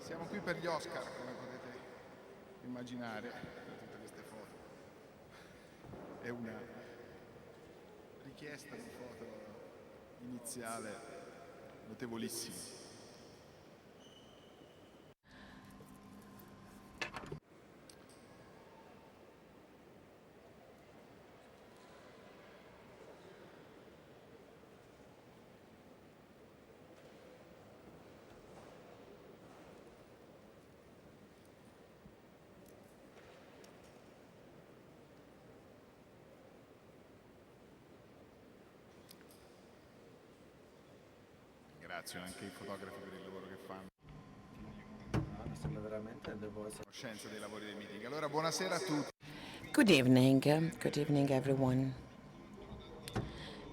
Siamo qui per gli Oscar, come potete immaginare, per tutte queste foto. È una richiesta di foto iniziale notevolissima. Ringrazio anche i fotografi per il lavoro che fanno. Conoscenza dei lavori del meeting. Allora, buonasera a tutti. Good evening everyone.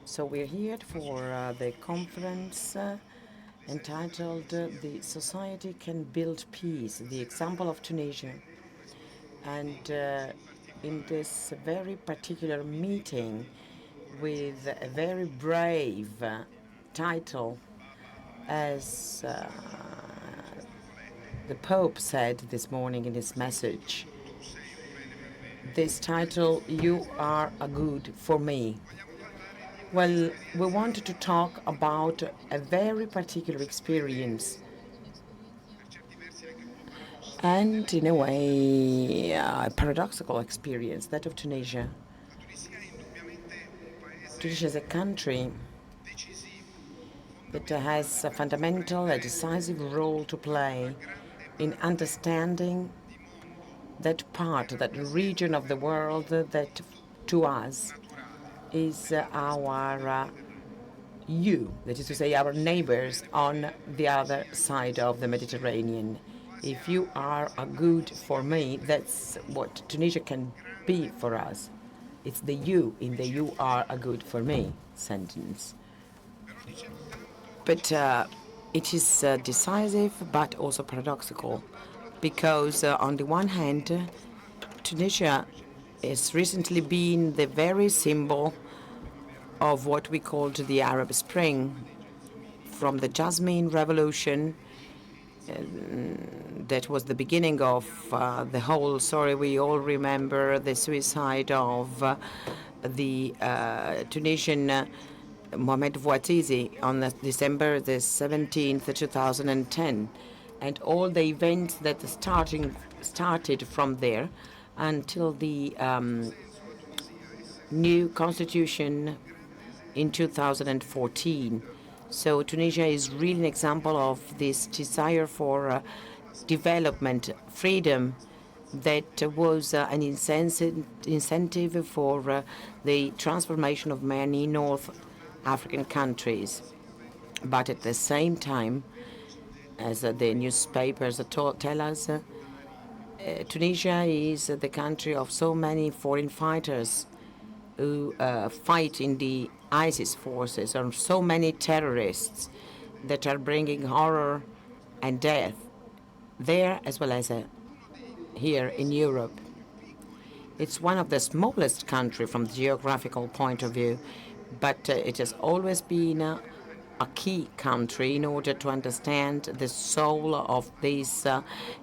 So we're here for the conference entitled The Society Can Build Peace, the example of Tunisia. And in this very particular meeting with a very brave title, as the Pope said this morning in his message, this title, "You Are a Good for Me." Well, we wanted to talk about a very particular experience, and in a way, a paradoxical experience, that of Tunisia. Tunisia is a country that has a fundamental, a decisive role to play in understanding that part, that region of the world that to us is our that is to say, our neighbors on the other side of the Mediterranean. If you are a good for me, that's what Tunisia can be for us. It's the you in the "you are a good for me" sentence. But it is decisive but also paradoxical, because on the one hand, Tunisia has recently been the very symbol of what we called the Arab Spring, from the Jasmine Revolution. That was the beginning of the whole story. We all remember the suicide of the Tunisian Mohamed on December the 17th, 2010, and all the events that started from there until the new constitution in 2014. So Tunisia is really an example of this desire for development, freedom, that was an incentive for the transformation of many North African countries. But at the same time, as the newspapers tell us, Tunisia is the country of so many foreign fighters who fight in the ISIS forces, or so many terrorists that are bringing horror and death there as well as here in Europe. It's one of the smallest countries from the geographical point of view, but it has always been a key country in order to understand the soul of this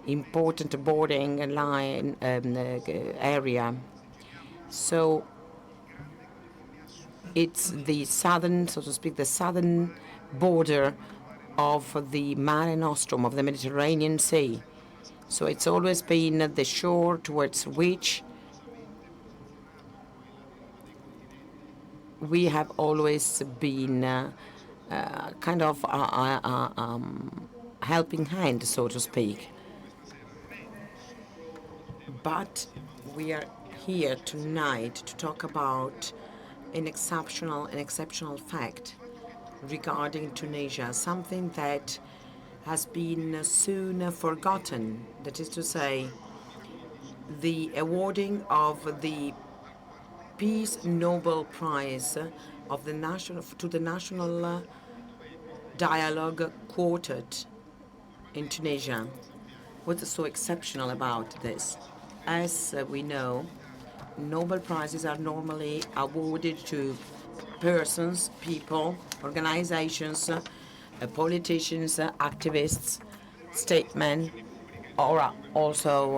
important bordering line area. So it's the southern, so to speak, the southern border of the Mare Nostrum, of the Mediterranean Sea. So it's always been the shore towards which we have always been kind of helping hand, so to speak. But we are here tonight to talk about an exceptional fact regarding Tunisia, something that has been soon forgotten. That is to say, the awarding of the Peace Nobel Prize of the to the National Dialogue Quartet in Tunisia. What's so exceptional about this? As we know, Nobel Prizes are normally awarded to persons, people, organizations, politicians, activists, statesmen, or also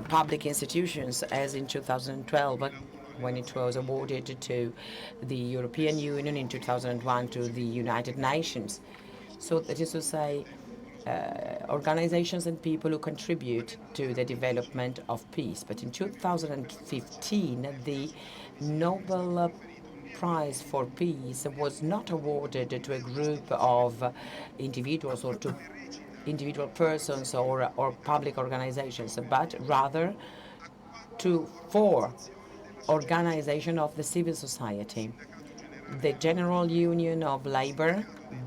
public institutions, as in 2012, when it was awarded to the European Union, in 2001 to the United Nations. So that is to say, organizations and people who contribute to the development of peace. But in 2015, the Nobel Prize for Peace was not awarded to a group of individuals or to individual persons or public organizations, but rather to four organizations of the civil society: the General Union of Labor,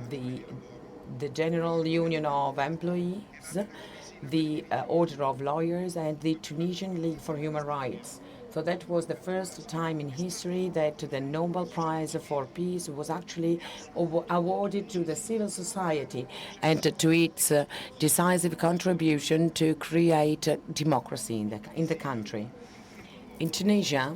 the General Union of Employees, the Order of Lawyers, and the Tunisian League for Human Rights. So that was the first time in history that the Nobel Prize for Peace was actually awarded to the civil society and to its decisive contribution to create democracy in the country. In Tunisia,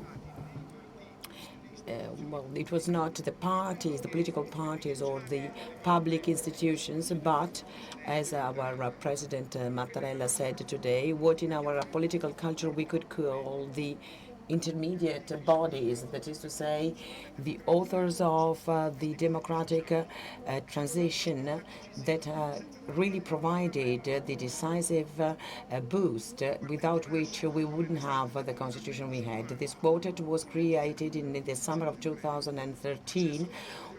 well, it was not the parties, the political parties, or the public institutions, but, as our President Mattarella said today, what in our political culture we could call the intermediate bodies, that is to say, the authors of the democratic transition that really provided the decisive boost without which we wouldn't have the constitution we had. This quartet was created in the summer of 2013,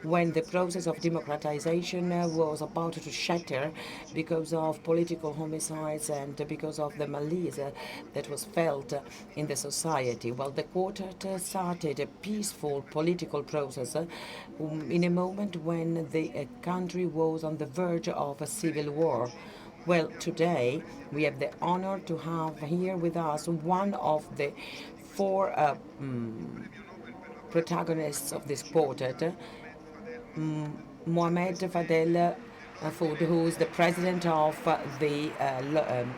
when the process of democratization was about to shatter because of political homicides and because of the malaise that was felt in the society. Well, the quartet started a peaceful political process in a moment when the country was on the verge of a civil war. Well, today we have the honor to have here with us one of the four protagonists of this quartet, Mohamed Fadhel, Mahfoudh, who is the president of the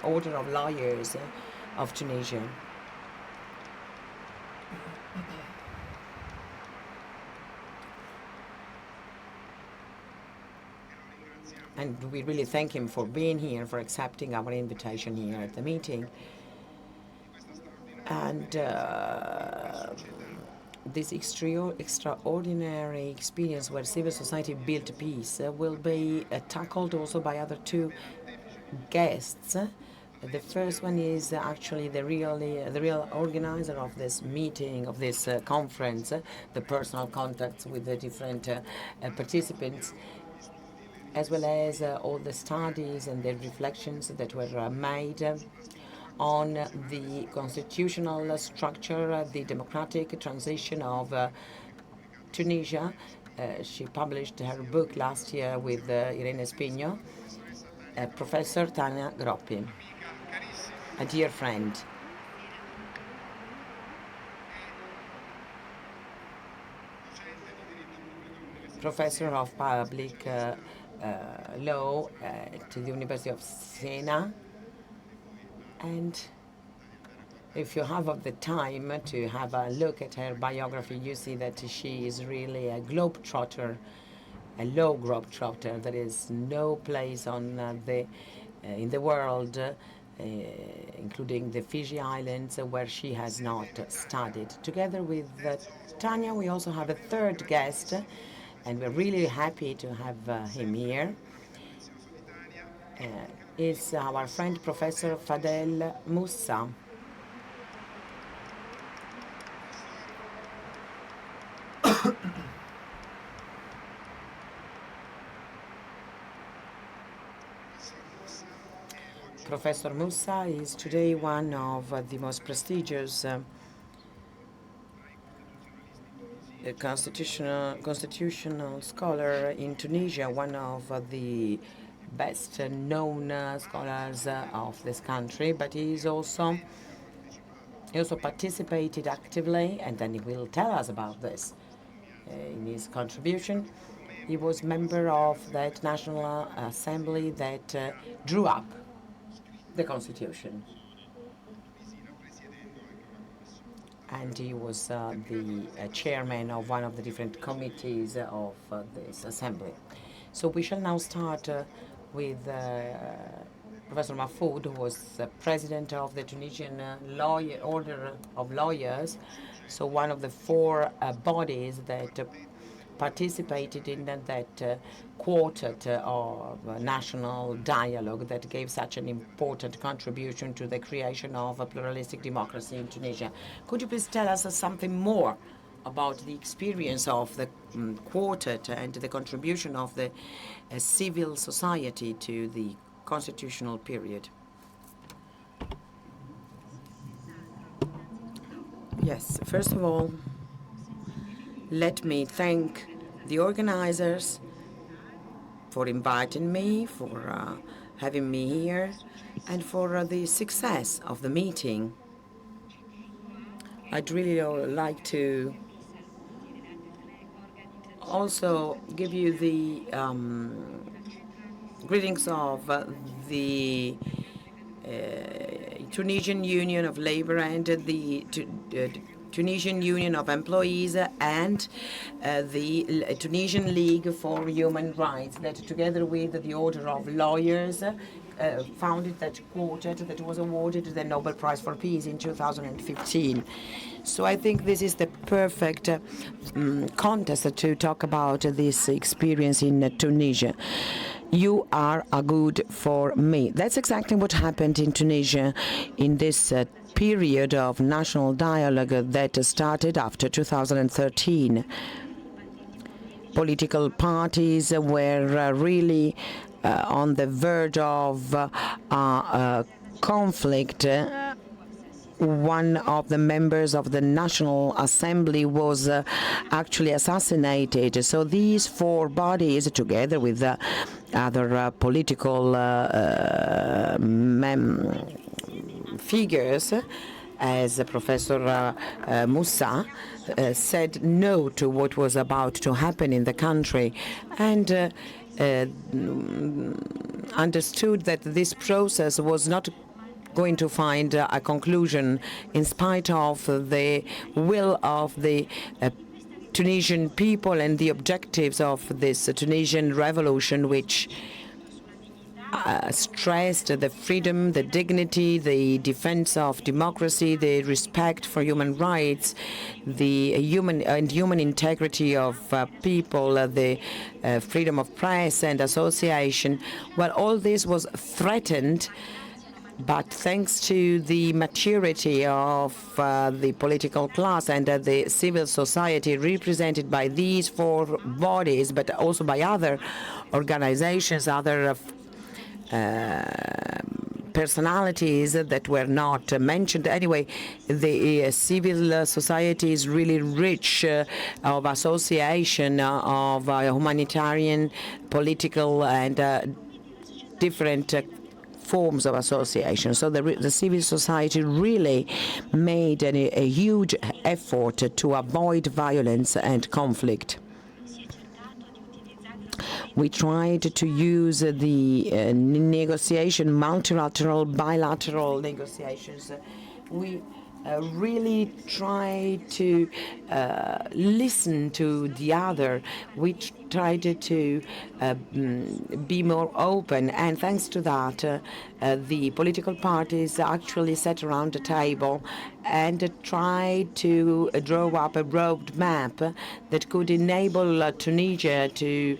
Order of Lawyers of Tunisia. And we really thank him for being here, for accepting our invitation here at the meeting. And this extraordinary experience where civil society built peace will be tackled also by other two guests. The first one is actually the real organizer of this meeting, of this conference, the personal contacts with the different participants, as well as all the studies and the reflections that were made on the constitutional structure, the democratic transition of Tunisia. She published her book last year with Irene Spigno, Professor Tania Groppi, a dear friend. Professor of Public Law at the University of Siena. And if you have the time to have a look at her biography, you see that she is really a globetrotter, a law globetrotter. There is no place on in the world, including the Fiji Islands, where she has not studied. Together with Tania, we also have a third guest, and we're really happy to have him here. Is our friend Professor Fadhel Moussa. Professor Moussa is today one of the most prestigious constitutional scholar in Tunisia, one of the best known scholars of this country, but he also participated actively, and then he will tell us about this in his contribution. He was member of that National Assembly that drew up the Constitution. And he was the chairman of one of the different committees of this assembly. So we shall now start with Professor Mahfoudh, who was president of the Tunisian Order of Lawyers, so one of the four bodies that participated in that quartet of national dialogue that gave such an important contribution to the creation of a pluralistic democracy in Tunisia. Could you please tell us something more about the experience of the quartet and the contribution of the civil society to the constitutional period? Yes, first of all, let me thank the organizers for inviting me, for having me here, and for the success of the meeting. I'd really like to also give you the greetings of the Tunisian Union of Labor and the Tunisian Union of Employees and the Tunisian League for Human Rights, that together with the Order of Lawyers founded that quartet that was awarded the Nobel Prize for Peace in 2015. So I think this is the perfect contest to talk about this experience in Tunisia. You are a good for me. That's exactly what happened in Tunisia in this period of national dialogue that started after 2013. Political parties were really on the verge of conflict. One of the members of the National Assembly was actually assassinated. So these four bodies, together with other political figures, as Professor Moussa said no to what was about to happen in the country, and understood that this process was not going to find a conclusion in spite of the will of the Tunisian people and the objectives of this Tunisian revolution, which stressed the freedom, the dignity, the defense of democracy, the respect for human rights, the human integrity of people, the freedom of press and association. Well, all this was threatened, but thanks to the maturity of the political class and the civil society represented by these four bodies, but also by other organizations, other personalities that were not mentioned. Anyway, the civil society is really rich of association of humanitarian, political, and different forms of association. So the civil society really made a huge effort to avoid violence and conflict. We tried to use the negotiation, multilateral, bilateral negotiations. We really tried to listen to the other. We tried to be more open, and thanks to that, the political parties actually sat around the table and tried to draw up a roadmap that could enable Tunisia to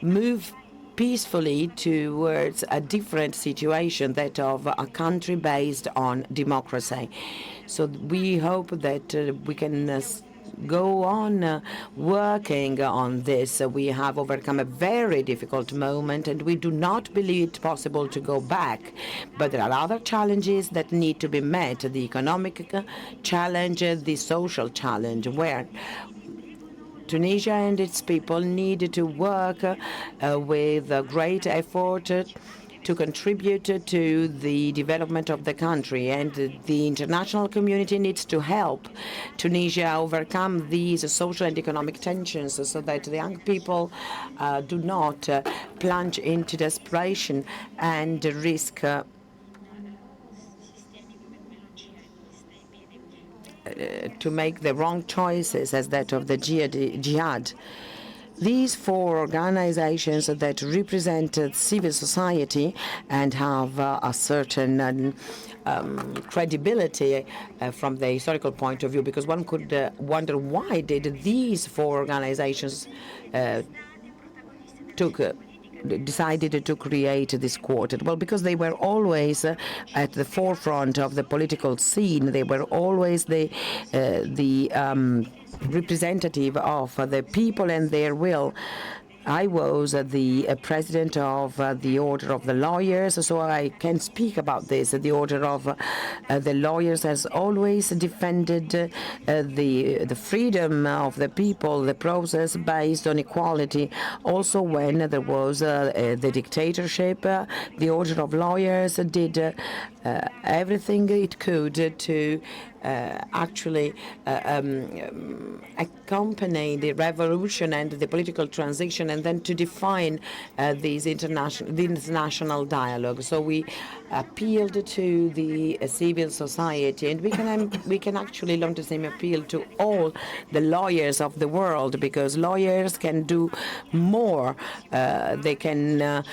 move peacefully towards a different situation, that of a country based on democracy. So we hope that we can go on working on this. We have overcome a very difficult moment, and we do not believe it possible to go back. But there are other challenges that need to be met: the economic challenge, the social challenge, where Tunisia and its people need to work with a great effort to contribute to the development of the country, and the international community needs to help Tunisia overcome these social and economic tensions so that the young people do not plunge into desperation and risk to make the wrong choices, as that of the jihad. These four organizations that represent civil society and have a certain credibility from the historical point of view, because one could wonder why did these four organizations decided to create this quartet? Well, because they were always at the forefront of the political scene. They were always the representative of the people and their will. I was the president of the Order of the Lawyers, so I can speak about this. The Order of the Lawyers has always defended the freedom of the people, the process based on equality. Also, when there was the dictatorship, the Order of Lawyers did everything it could to actually accompany the revolution and the political transition, and then to define this international dialogue. So we appealed to the civil society, and we can actually launch the same appeal to all the lawyers of the world, because lawyers can do more. They can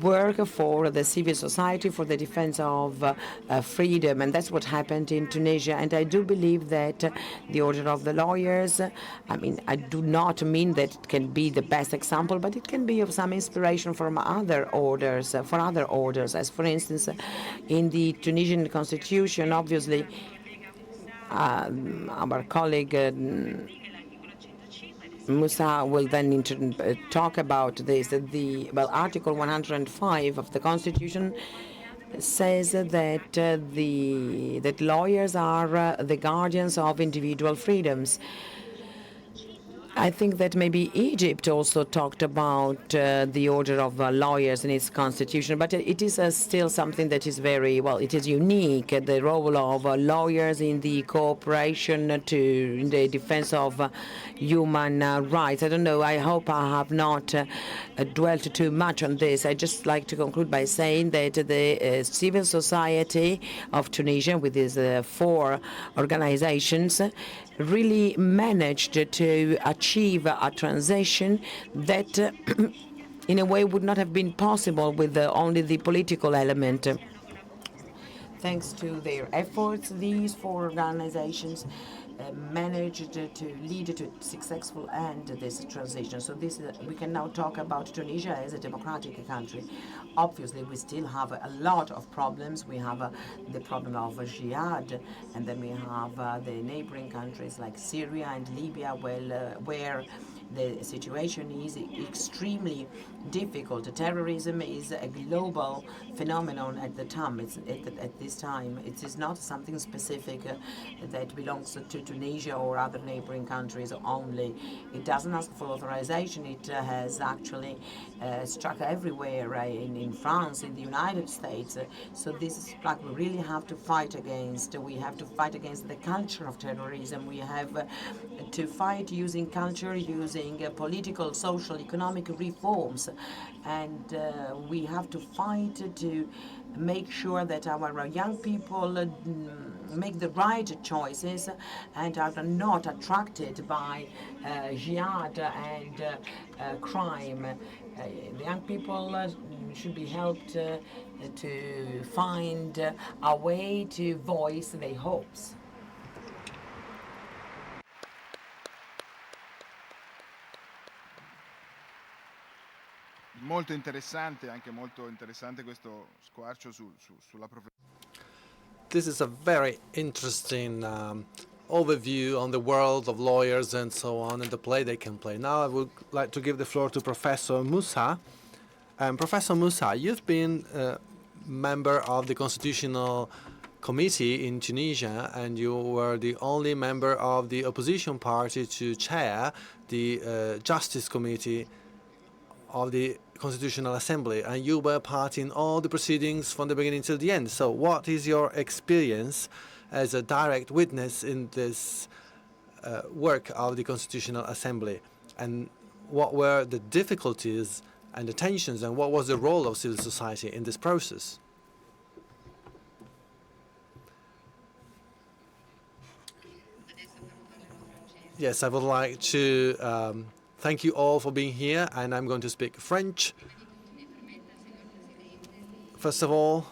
work for the civil society, for the defense of freedom, and that's what happened in Tunisia. And I do believe that the Order of the Lawyers, I mean, I do not mean that it can be the best example, but it can be of some inspiration from other orders, for other orders, as for instance, in the Tunisian constitution, obviously, our colleague Moussa will then talk about this. Article 105 of the Constitution says that that lawyers are the guardians of individual freedoms. I think that maybe Egypt also talked about the Order of Lawyers in its constitution, but it is still something that is very, well, it is unique, the role of lawyers in the cooperation in the defense of human rights. I don't know, I hope I have not dwelt too much on this. I just like to conclude by saying that the civil society of Tunisia, with these four organizations, really managed to achieve a transition that in a way would not have been possible with only the political element. Thanks to their efforts, these four organizations managed to lead to successful end this transition. So this we can now talk about Tunisia as a democratic country. Obviously, we still have a lot of problems. We have the problem of jihad, and then we have the neighboring countries like Syria and Libya, where the situation is extremely difficult. Terrorism is a global phenomenon at the time. At this time, it is not something specific that belongs to Tunisia or other neighboring countries only. It doesn't ask for authorization. It has actually struck everywhere, in France, in the United States. So this is like we really have to fight against. We have to fight against the culture of terrorism. We have to fight using culture, using political, social, economic reforms, and we have to fight to make sure that our young people make the right choices and are not attracted by jihad and crime. The young people should be helped to find a way to voice their hopes. Molto interessante, anche molto interessante questo squarcio sulla professione. This is a very interesting overview on the world of lawyers and so on, and the play they can play. Now I would like to give the floor to Professor Moussa. Professor Moussa, you've been a member of the Constitutional Committee in Tunisia, and you were the only member of the opposition party to chair the Justice Committee of the Constitutional Assembly, and you were part in all the proceedings from the beginning till the end. So what is your experience as a direct witness in this work of the Constitutional Assembly, and what were the difficulties and the tensions, and what was the role of civil society in this process? Yes, I would like to thank you all for being here, and I'm going to speak French. First of all,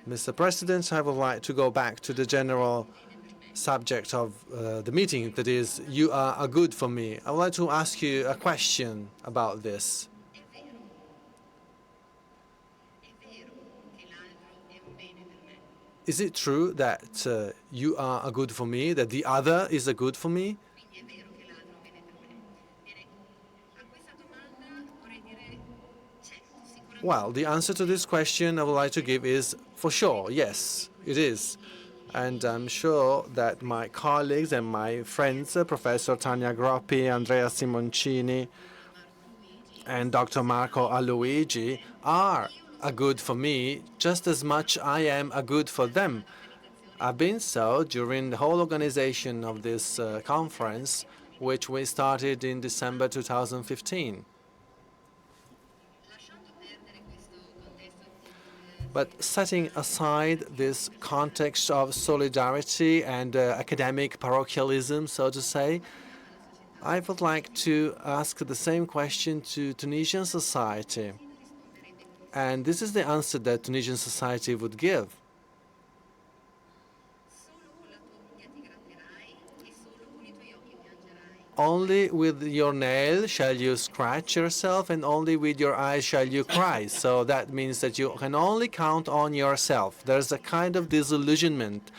Mr. President, I would like to go back to the general subject of the meeting, that is, you are a good for me. I would like to ask you a question about this. Is it true that you are a good for me, that the other is a good for me? Well, the answer to this question I would like to give is for sure, yes, it is. And I'm sure that my colleagues and my friends, Professor Tania Groppi, Andrea Simoncini, and Dr. Marco Aloigi, are a good for me just as much I am a good for them. I've been so during the whole organization of this conference, which we started in December 2015. But setting aside this context of solidarity and academic parochialism, so to say, I would like to ask the same question to Tunisian society. And this is the answer that Tunisian society would give. Only with your nail shall you scratch yourself, and only with your eyes shall you cry. So that means that you can only count on yourself. There's a kind of disillusionment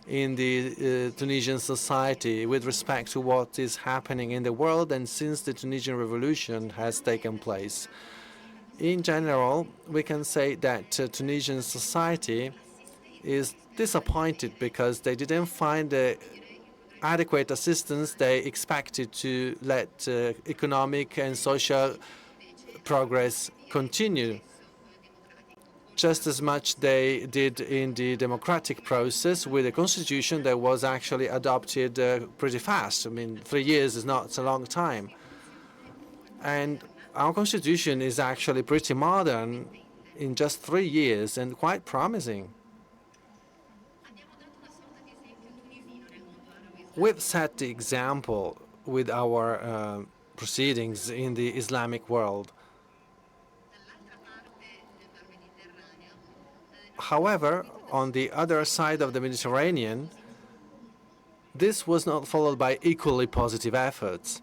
in the Tunisian society with respect to what is happening in the world and since the Tunisian revolution has taken place. In general, we can say that Tunisian society is disappointed because they didn't find the adequate assistance they expected to let economic and social progress continue, just as much they did in the democratic process with a constitution that was actually adopted pretty fast. I mean, 3 years is not a long time. And our constitution is actually pretty modern in just 3 years and quite promising. We've set the example with our proceedings in the Islamic world. However, on the other side of the Mediterranean, this was not followed by equally positive efforts.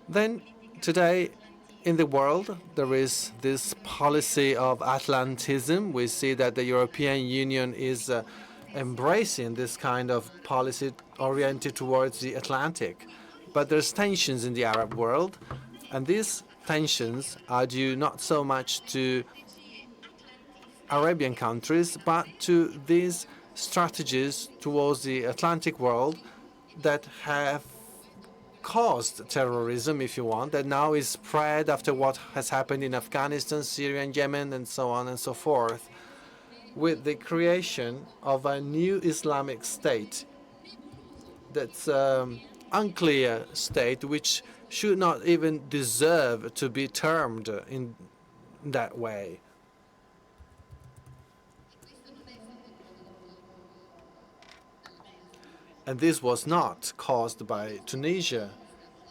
Then, today, in the world, there is this policy of Atlantism. We see that the European Union is embracing this kind of policy oriented towards the Atlantic. But there's tensions in the Arab world, and these tensions are due not so much to Arabian countries, but to these strategies towards the Atlantic world that have caused terrorism, if you want, that now is spread after what has happened in Afghanistan, Syria, and Yemen, and so on and so forth, with the creation of a new Islamic state that's unclear state, which should not even deserve to be termed in that way. And this was not caused by Tunisia,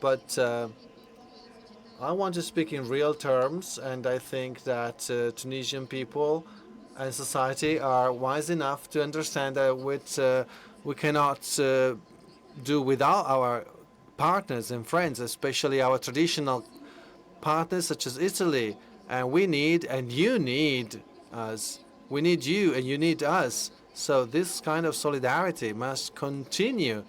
but I want to speak in real terms, and I think that Tunisian people and society are wise enough to understand that we cannot do without our partners and friends, especially our traditional partners such as Italy. And we need, and you need us. We need you, and you need us. So this kind of solidarity must continue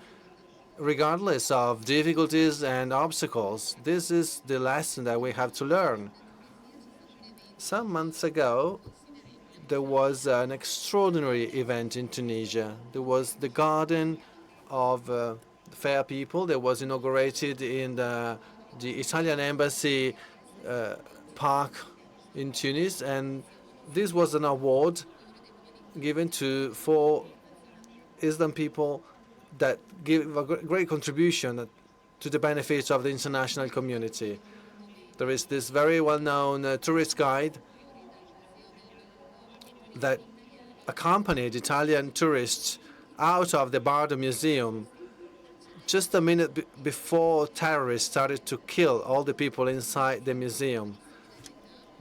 regardless of difficulties and obstacles. This is the lesson that we have to learn. Some months ago, there was an extraordinary event in Tunisia. There was the Garden of Fair People that was inaugurated in the Italian Embassy Park in Tunis, and this was an award given to 4 Islam people that give a great contribution to the benefits of the international community. There is this very well-known tourist guide that accompanied Italian tourists out of the Bardo Museum just a minute before terrorists started to kill all the people inside the museum.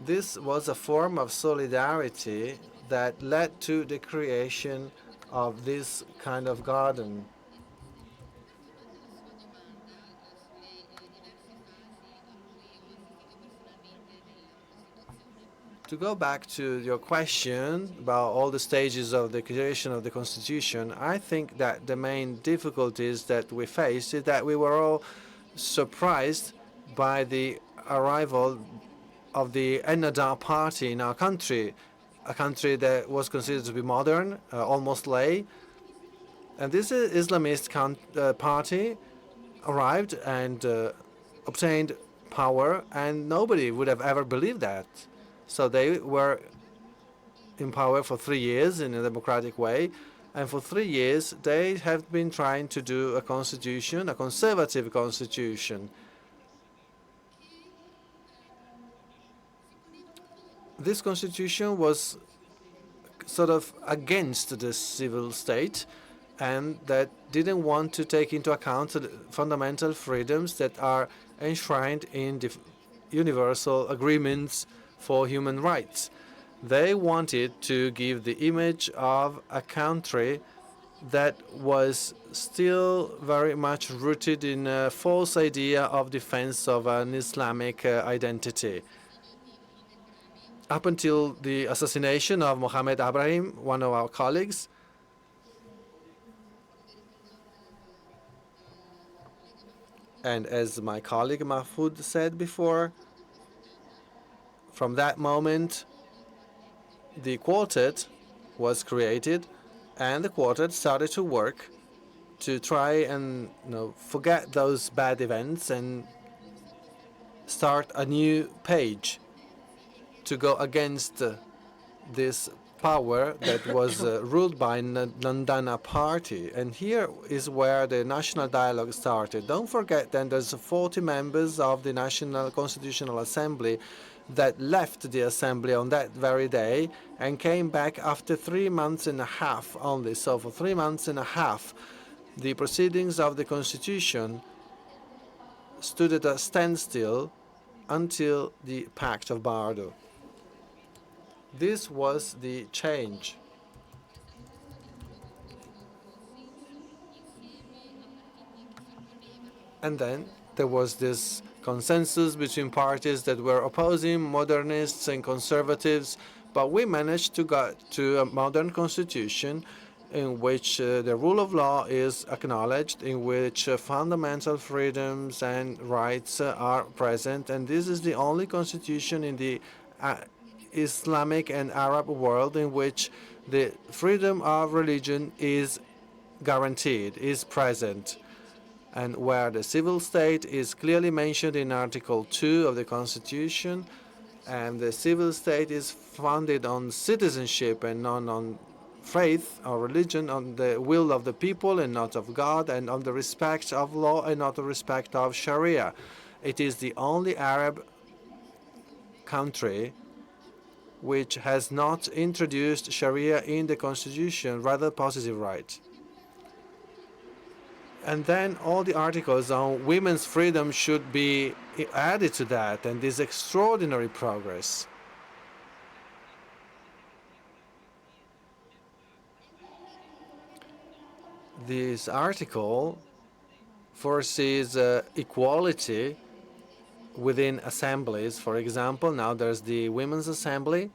This was a form of solidarity that led to the creation of this kind of garden. To go back to your question about all the stages of the creation of the Constitution, I think that the main difficulties that we faced is that we were all surprised by the arrival of the Ennahda party in our country, a country that was considered to be modern, almost lay. And this Islamist party arrived and obtained power, and nobody would have ever believed that. So they were in power for 3 years in a democratic way, and for 3 years they have been trying to do a constitution, a conservative constitution. This constitution was sort of against the civil state, and that didn't want to take into account the fundamental freedoms that are enshrined in the universal agreements for human rights. They wanted to give the image of a country that was still very much rooted in a false idea of defense of an Islamic identity. Up until the assassination of Mohamed Ibrahim, one of our colleagues, and as my colleague Mahfoudh said before, from that moment, the quartet was created, and the quartet started to work to try and forget those bad events and start a new page to go against this power that was ruled by Nandana party. And here is where the national dialogue started. Don't forget that there's 40 members of the National Constitutional Assembly that left the assembly on that very day and came back after 3 months and a half only. So for 3 months and a half, the proceedings of the Constitution stood at a standstill until the Pact of Bardo. This was the change. And then there was this consensus between parties that were opposing, modernists and conservatives, but we managed to get to a modern constitution in which the rule of law is acknowledged, in which fundamental freedoms and rights are present, and this is the only constitution in the Islamic and Arab world in which the freedom of religion is guaranteed, is present, and where the civil state is clearly mentioned in Article 2 of the Constitution, and the civil state is founded on citizenship and not on faith or religion, on the will of the people and not of God, and on the respect of law and not the respect of Sharia. It is the only Arab country which has not introduced Sharia in the Constitution, rather positive right. And then all the articles on women's freedom should be added to that, and this extraordinary progress. This article foresees equality within assemblies. For example, now there's the Women's Assembly.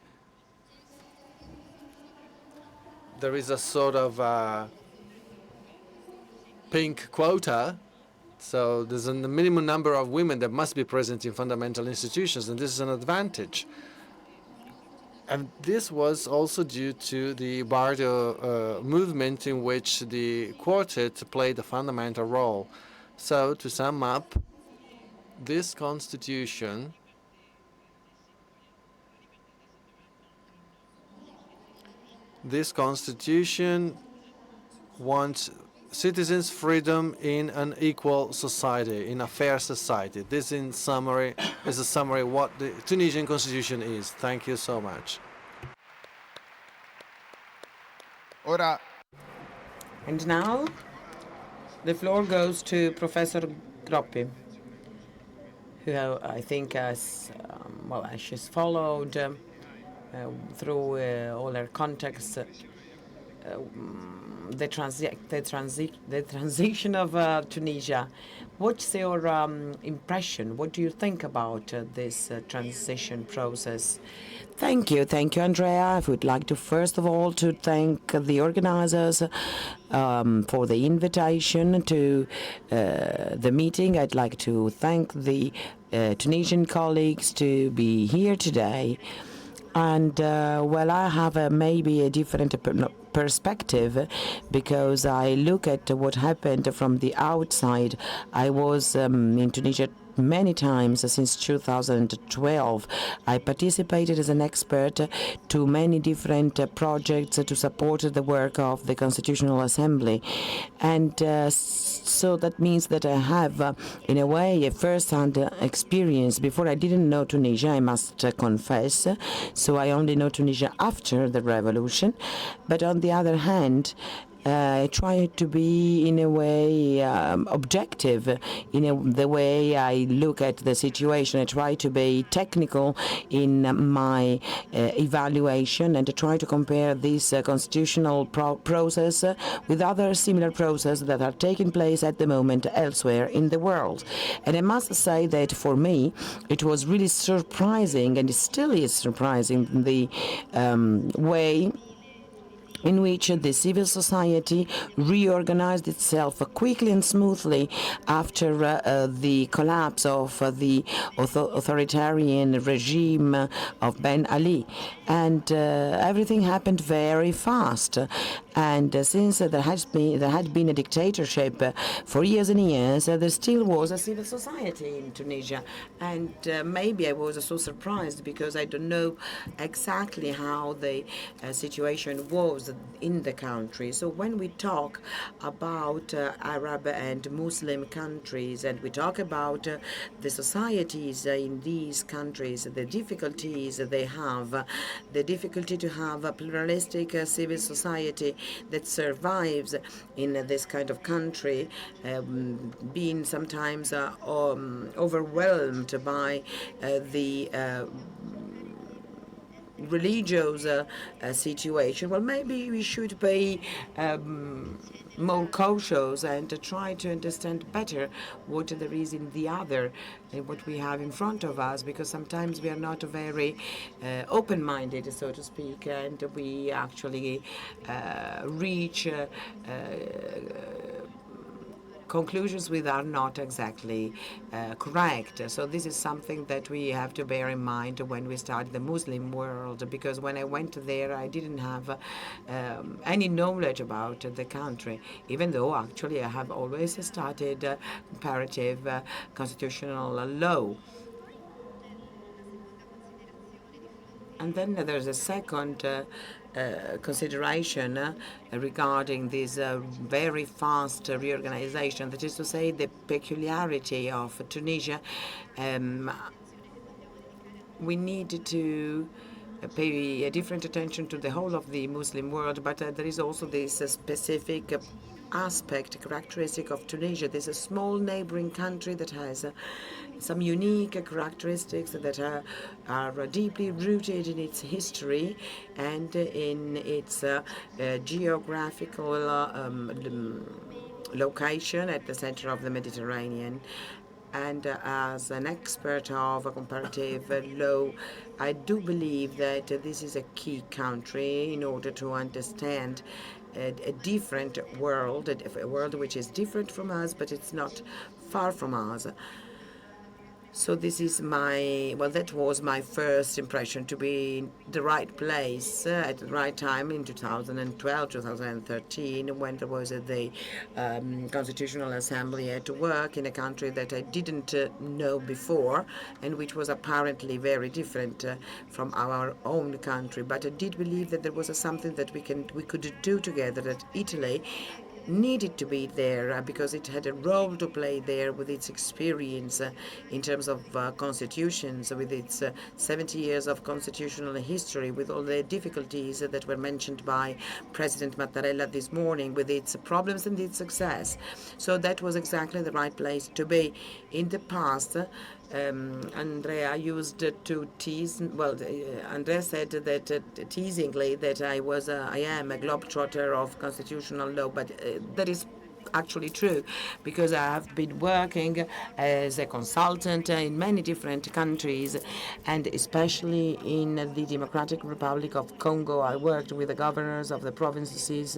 There is a sort of pink quota, so there's a minimum number of women that must be present in fundamental institutions, and this is an advantage. And this was also due to the Bardo movement, in which the quartet played a fundamental role. So, to sum up, this constitution wants citizens' freedom in an equal society, in a fair society. This, in summary, is a summary of what the Tunisian constitution is. Thank you so much. Ora And now the floor goes to Professor Groppi, who I think has, she's followed through all her contexts the transition of Tunisia. What's your impression? What do you think about this transition process? Thank you, Andrea. I would like to first of all to thank the organizers for the invitation to the meeting. I'd like to thank the Tunisian colleagues to be here today. And well, I have maybe a different perspective because I look at what happened from the outside. I was in Tunisia many times since 2012. I participated as an expert to many different projects to support the work of the Constitutional Assembly. And so that means that I have, in a way, a first-hand experience. Before I didn't know Tunisia, I must confess. So I only know Tunisia after the revolution. But on the other hand, I try to be, in a way, objective in the way I look at the situation. I try to be technical in my evaluation and to try to compare this constitutional process with other similar processes that are taking place at the moment elsewhere in the world. And I must say that for me, it was really surprising, and it still is surprising, the way in which the civil society reorganized itself quickly and smoothly after the collapse of the authoritarian regime of Ben Ali. And everything happened very fast. And since there had been a dictatorship for years and years, there still was a civil society in Tunisia. And maybe I was so surprised because I don't know exactly how the situation was in the country. So when we talk about Arab and Muslim countries, and we talk about the societies in these countries, the difficulties they have, the difficulty to have a pluralistic civil society that survives in this kind of country, being sometimes overwhelmed by the religious situation. Well, maybe we should be more cautious and to try to understand better what there is in the other and what we have in front of us, because sometimes we are not very open-minded, so to speak, and we actually reach conclusions which are not exactly correct. So this is something that we have to bear in mind when we start the Muslim world, because when I went there, I didn't have any knowledge about the country, even though actually I have always studied comparative constitutional law. And then there's a second consideration regarding this very fast reorganization, that is to say, the peculiarity of Tunisia. We need to pay a different attention to the whole of the Muslim world, but there is also this specific aspect, characteristic of Tunisia. There's a small neighboring country that has some unique characteristics that are deeply rooted in its history and in its geographical location at the center of the Mediterranean. And as an expert of comparative law, I do believe that this is a key country in order to understand a different world, a world which is different from us, but it's not far from us. So this is that was my first impression, to be in the right place at the right time in 2012, 2013, when there was the Constitutional Assembly at work in a country that I didn't know before, and which was apparently very different from our own country. But I did believe that there was something that we could do together, that Italy needed to be there because it had a role to play there with its experience in terms of constitutions, with its 70 years of constitutional history, with all the difficulties that were mentioned by President Mattarella this morning, with its problems and its success. So that was exactly the right place to be. In the past, Andrea used to tease. Well, Andrea said that teasingly that I am a globetrotter of constitutional law, but that is actually true, because I have been working as a consultant in many different countries, and especially in the Democratic Republic of Congo. I worked with the governors of the provinces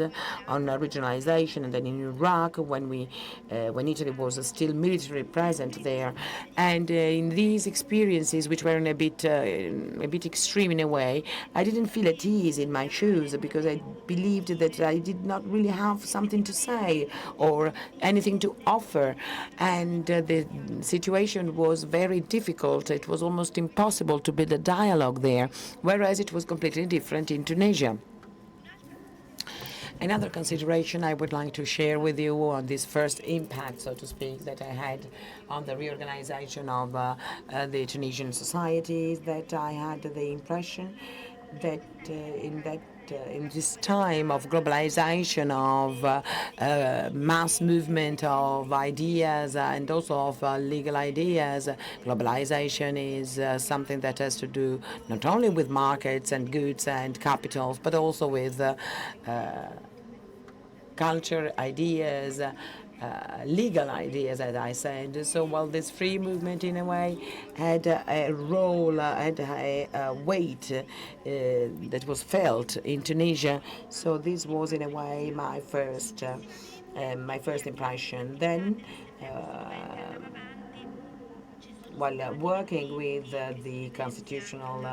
on regionalization, and then in Iraq when Italy was still military present there. And in these experiences, which were a bit extreme in a way, I didn't feel at ease in my shoes, because I believed that I did not really have something to say or anything to offer. And the situation was very difficult. It was almost impossible to build a dialogue there, whereas it was completely different in Tunisia. Another consideration I would like to share with you on this first impact, so to speak, that I had on the reorganization of the Tunisian society is that I had the impression that in this time of globalization, of mass movement of ideas and also of legal ideas, globalization is something that has to do not only with markets and goods and capitals, but also with culture, ideas, legal ideas, as I said. So while this free movement, in a way, had a role, had a weight that was felt in Tunisia. So this was, in a way, my first impression. Then, while working with the Constitutional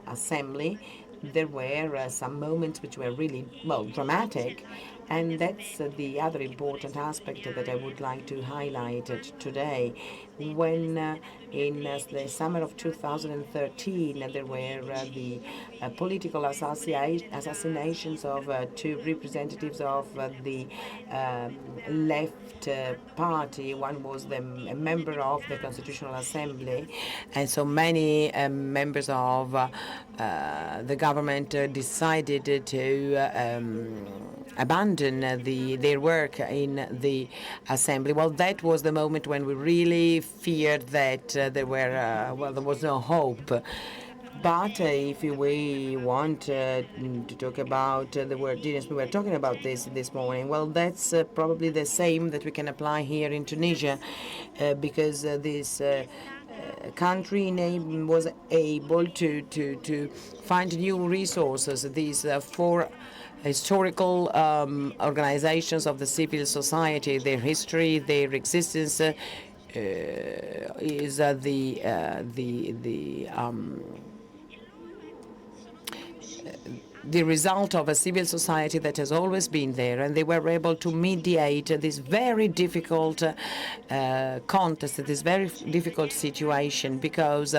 Assembly, there were some moments which were really, well, dramatic. And that's the other important aspect that I would like to highlight today. When in the summer of 2013, there were the political assassinations of two representatives of the left party. One was a member of the Constitutional Assembly, and so many members of the government decided to abandon their work in the assembly. Well, that was the moment when we really feared that there was no hope. But if we want to talk about the wordiness, we were talking about this morning. Well, that's probably the same that we can apply here in Tunisia, because this country was able to find new resources. These four historical organizations of the civil society, their history, their existence is the result of a civil society that has always been there, and they were able to mediate this very difficult contest, this very difficult situation, because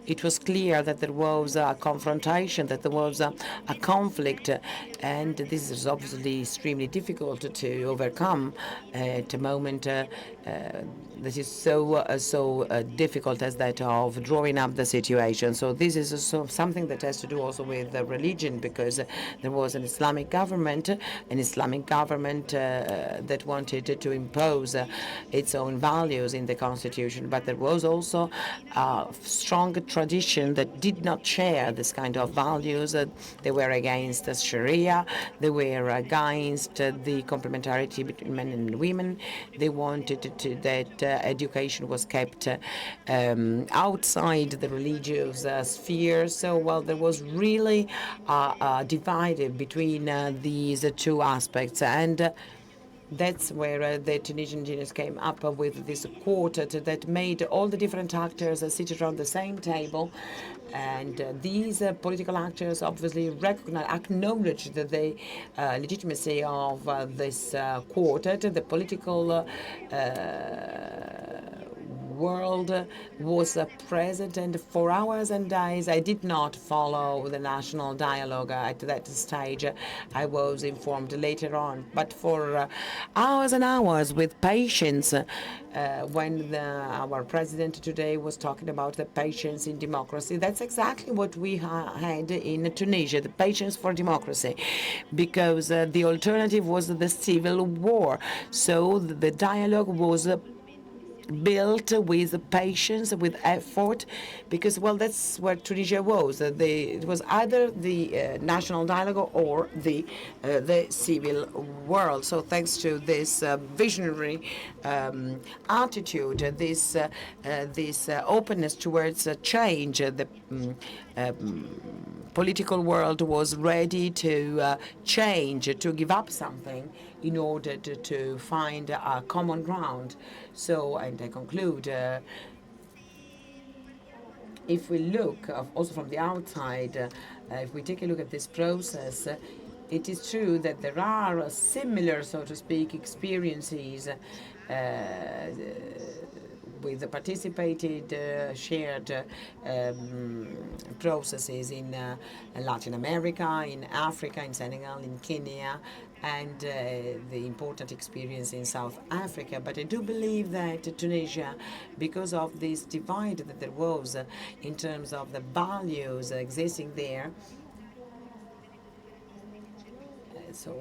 it was clear that there was a confrontation, that there was a conflict, and this is obviously extremely difficult to overcome at a moment that is so difficult as that of drawing up the situation. So this is something that has to do also with religion, because there was an Islamic government that wanted to impose its own values in the constitution, but there was also a strong tradition that did not share this kind of values. They were against Sharia, they were against the complementarity between men and women. They wanted that education was kept outside the religious sphere. So, well, there was really divided between these two aspects, and that's where the Tunisian genius came up with this quartet that made all the different actors sit around the same table. And these political actors obviously acknowledged the legitimacy of this quartet. The political world was present, and for hours and days I did not follow the national dialogue at that stage. I was informed later on, but for hours and hours with patience, when our president today was talking about the patience in democracy, that's exactly what we had in Tunisia, the patience for democracy, because the alternative was the civil war. So the dialogue was built with patience, with effort, because, well, that's what Tunisia was. It was either the national dialogue or the civil world. So thanks to this visionary attitude, this openness towards change, the political world was ready to change, to give up something in order to find a common ground. So, and I conclude, if we look also from the outside, if we take a look at this process, it is true that there are similar, so to speak, experiences with the participated, shared processes in Latin America, in Africa, in Senegal, in Kenya, and the important experience in South Africa. But I do believe that Tunisia, because of this divide that there was in terms of the values existing there, so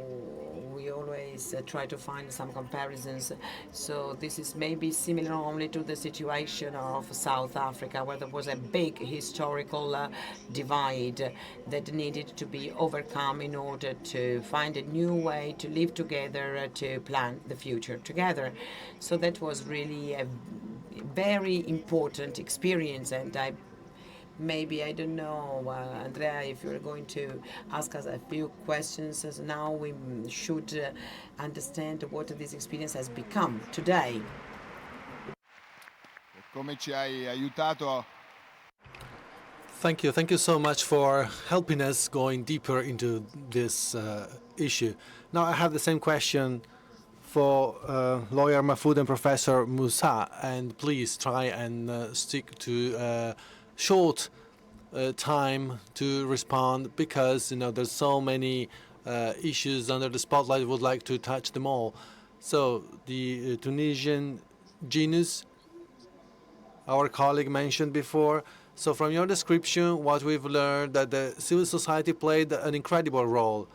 we always try to find some comparisons. So this is maybe similar only to the situation of South Africa, where there was a big historical divide that needed to be overcome in order to find a new way to live together, to plan the future together. So that was really a very important experience, and maybe, I don't know, Andrea, if you're going to ask us a few questions, as now we should understand what this experience has become today. Come ci hai aiutato. Thank you. Thank you so much for helping us going deeper into this issue. Now I have the same question for lawyer Mahfoudh and Professor Moussa, and please try and stick to short time to respond, because there's so many issues under the spotlight. I would like to touch them all. So the Tunisian genius, our colleague mentioned before. So from your description, what we've learned that the civil society played an incredible role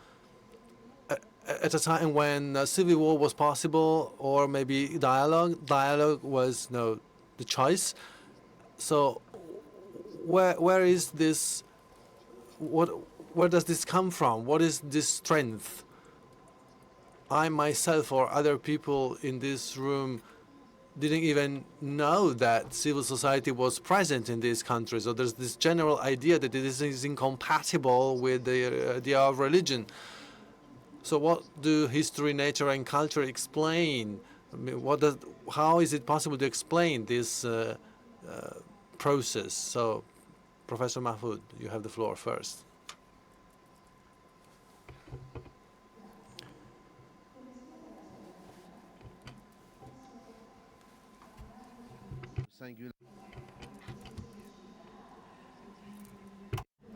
at a time when civil war was possible, or maybe dialogue. Dialogue was the choice. So where is this? Where does this come from? What is this strength? I myself or other people in this room didn't even know that civil society was present in these countries. So there's this general idea that this is incompatible with the idea of religion. So what do history, nature, and culture explain? I mean, how is it possible to explain this process? So, Professor Mahfoudh, you have the floor first.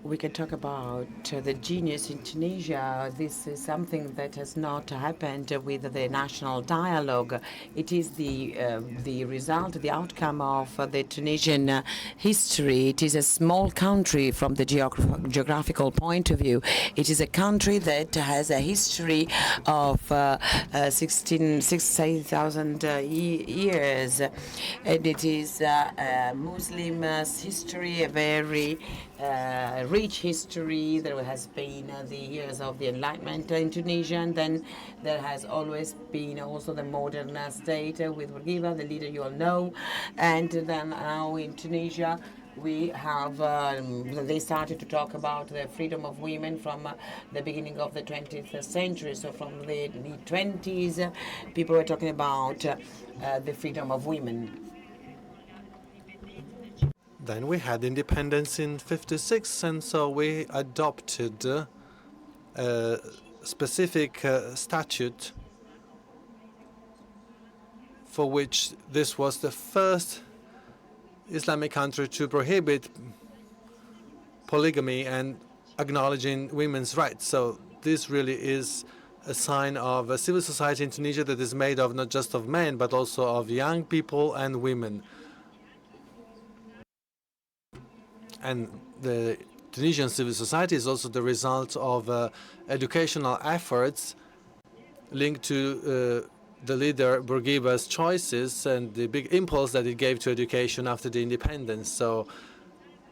We can talk about the genius in Tunisia. This is something that has not happened with the national dialogue. It is the result, the outcome of the Tunisian history. It is a small country from the geographical point of view. It is a country that has a history of 16,000 years, and it is a Muslim history, a very rich history. There has been the years of the Enlightenment in Tunisia, and then there has always been also the modern state with Bourguiba, the leader you all know, and then now in Tunisia we have, they started to talk about the freedom of women from the beginning of the 20th century. So from the 20s, people were talking about the freedom of women. Then we had independence in '56, and so we adopted a specific statute for which this was the first Islamic country to prohibit polygamy and acknowledging women's rights. So this really is a sign of a civil society in Tunisia that is made of not just of men, but also of young people and women. And the Tunisian civil society is also the result of educational efforts linked to the leader Bourguiba's choices and the big impulse that it gave to education after the independence. So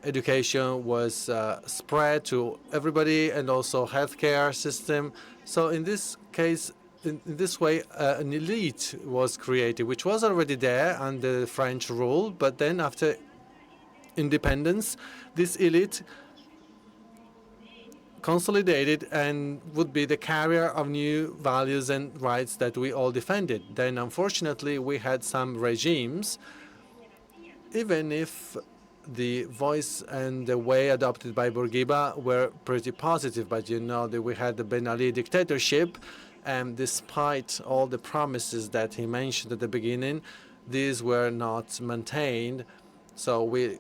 education was spread to everybody, and also healthcare system. So in this case, in this way, an elite was created, which was already there under French rule, but then after independence, this elite consolidated and would be the carrier of new values and rights that we all defended. Then, unfortunately, we had some regimes, even if the voice and the way adopted by Bourguiba were pretty positive, but you know that we had the Ben Ali dictatorship, and despite all the promises that he mentioned at the beginning, these were not maintained. So we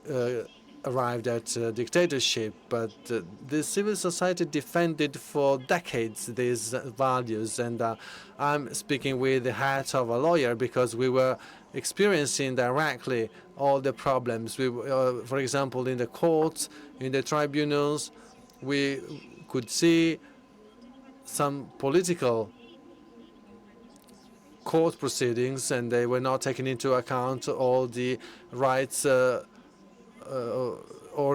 arrived at dictatorship, but the civil society defended for decades these values. And I'm speaking with the hat of a lawyer because we were experiencing directly all the problems. We, for example, in the courts, in the tribunals, we could see some political court proceedings, and they were not taking into account all the rights or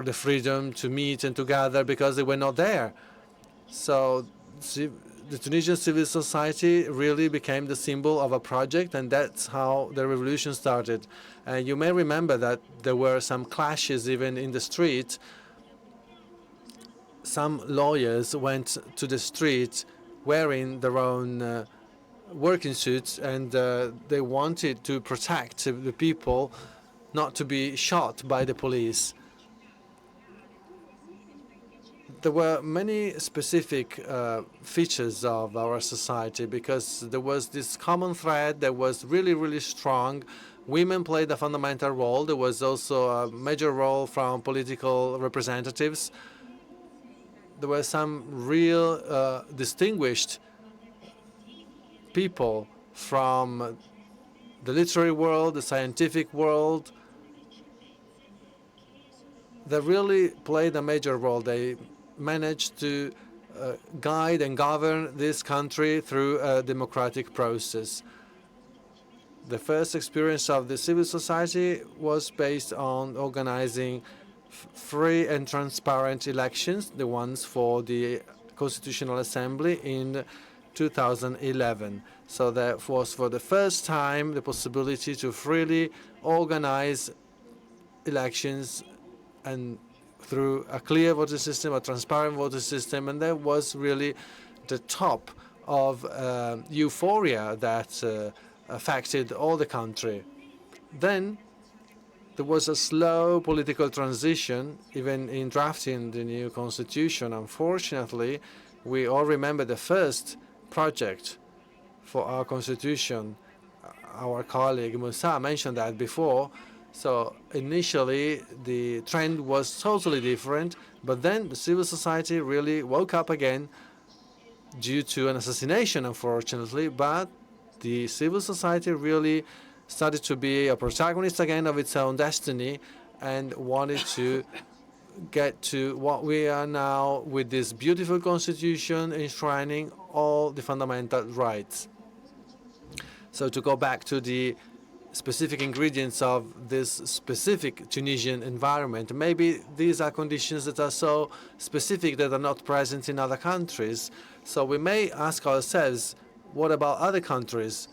the freedom to meet and to gather because they were not there. So the Tunisian civil society really became the symbol of a project, and that's how the revolution started. And you may remember that there were some clashes even in the street. Some lawyers went to the street wearing their own working suits, and they wanted to protect the people not to be shot by the police. There were many specific features of our society because there was this common thread that was really, really strong. Women played a fundamental role. There was also a major role from political representatives. There were some real distinguished people from the literary world, the scientific world, that really played a major role. They managed to guide and govern this country through a democratic process. The first experience of the civil society was based on organizing free and transparent elections, the ones for the Constitutional Assembly in 2011. So that was for the first time the possibility to freely organize elections and through a clear voting system, a transparent voting system, and that was really the top of euphoria that affected all the country. Then there was a slow political transition, even in drafting the new constitution. Unfortunately, we all remember the first project for our constitution. Our colleague Moussa mentioned that before. So initially, the trend was totally different, but then the civil society really woke up again due to an assassination, unfortunately, but the civil society really started to be a protagonist again of its own destiny and wanted to get to what we are now with this beautiful constitution enshrining all the fundamental rights. So to go back to the specific ingredients of this specific Tunisian environment, maybe these are conditions that are so specific that are not present in other countries. So we may ask ourselves, what about other countries?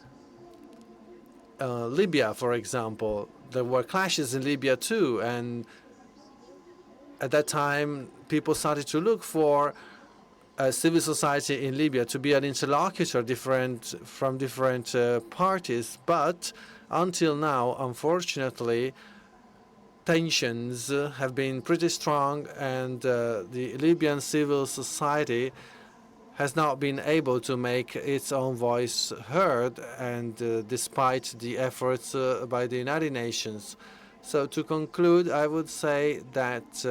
Libya, for example. There were clashes in Libya too, and at that time people started to look for a civil society in Libya to be an interlocutor from different parties, but until now, unfortunately, tensions have been pretty strong, and the Libyan civil society has not been able to make its own voice heard, and despite the efforts by the United Nations. So to conclude, I would say that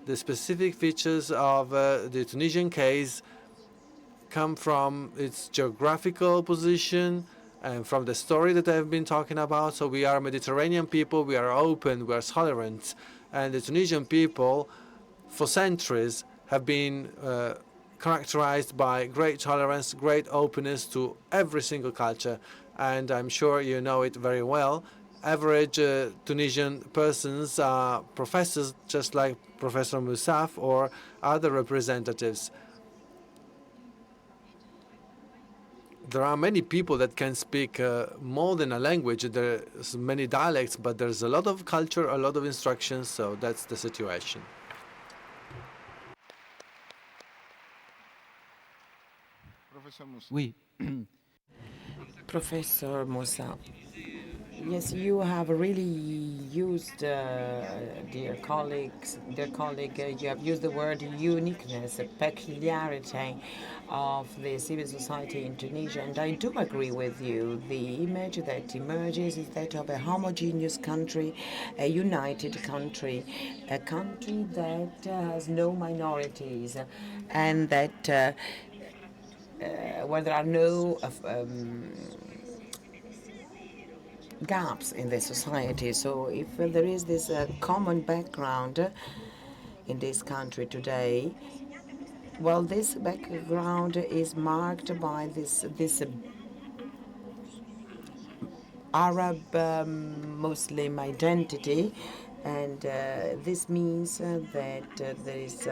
the specific features of the Tunisian case come from its geographical position and from the story that I've been talking about. So we are Mediterranean people, we are open, we are tolerant, and the Tunisian people for centuries have been characterized by great tolerance, great openness to every single culture, and I'm sure you know it very well. Average Tunisian persons are professors, just like Professor Moussa or other representatives. There are many people that can speak more than a language. There's many dialects, but there's a lot of culture, a lot of instructions, so that's the situation. Professor Moussa. Oui. Professor Moussa, yes, you have really used, dear colleague, you have used the word uniqueness, peculiarity of the civil society in Tunisia, and I do agree with you. The image that emerges is that of a homogeneous country, a united country, a country that has no minorities, and that where there are no gaps in the society. So if there is this common background in this country today, well, this background is marked by this Arab Muslim identity, and this means that there is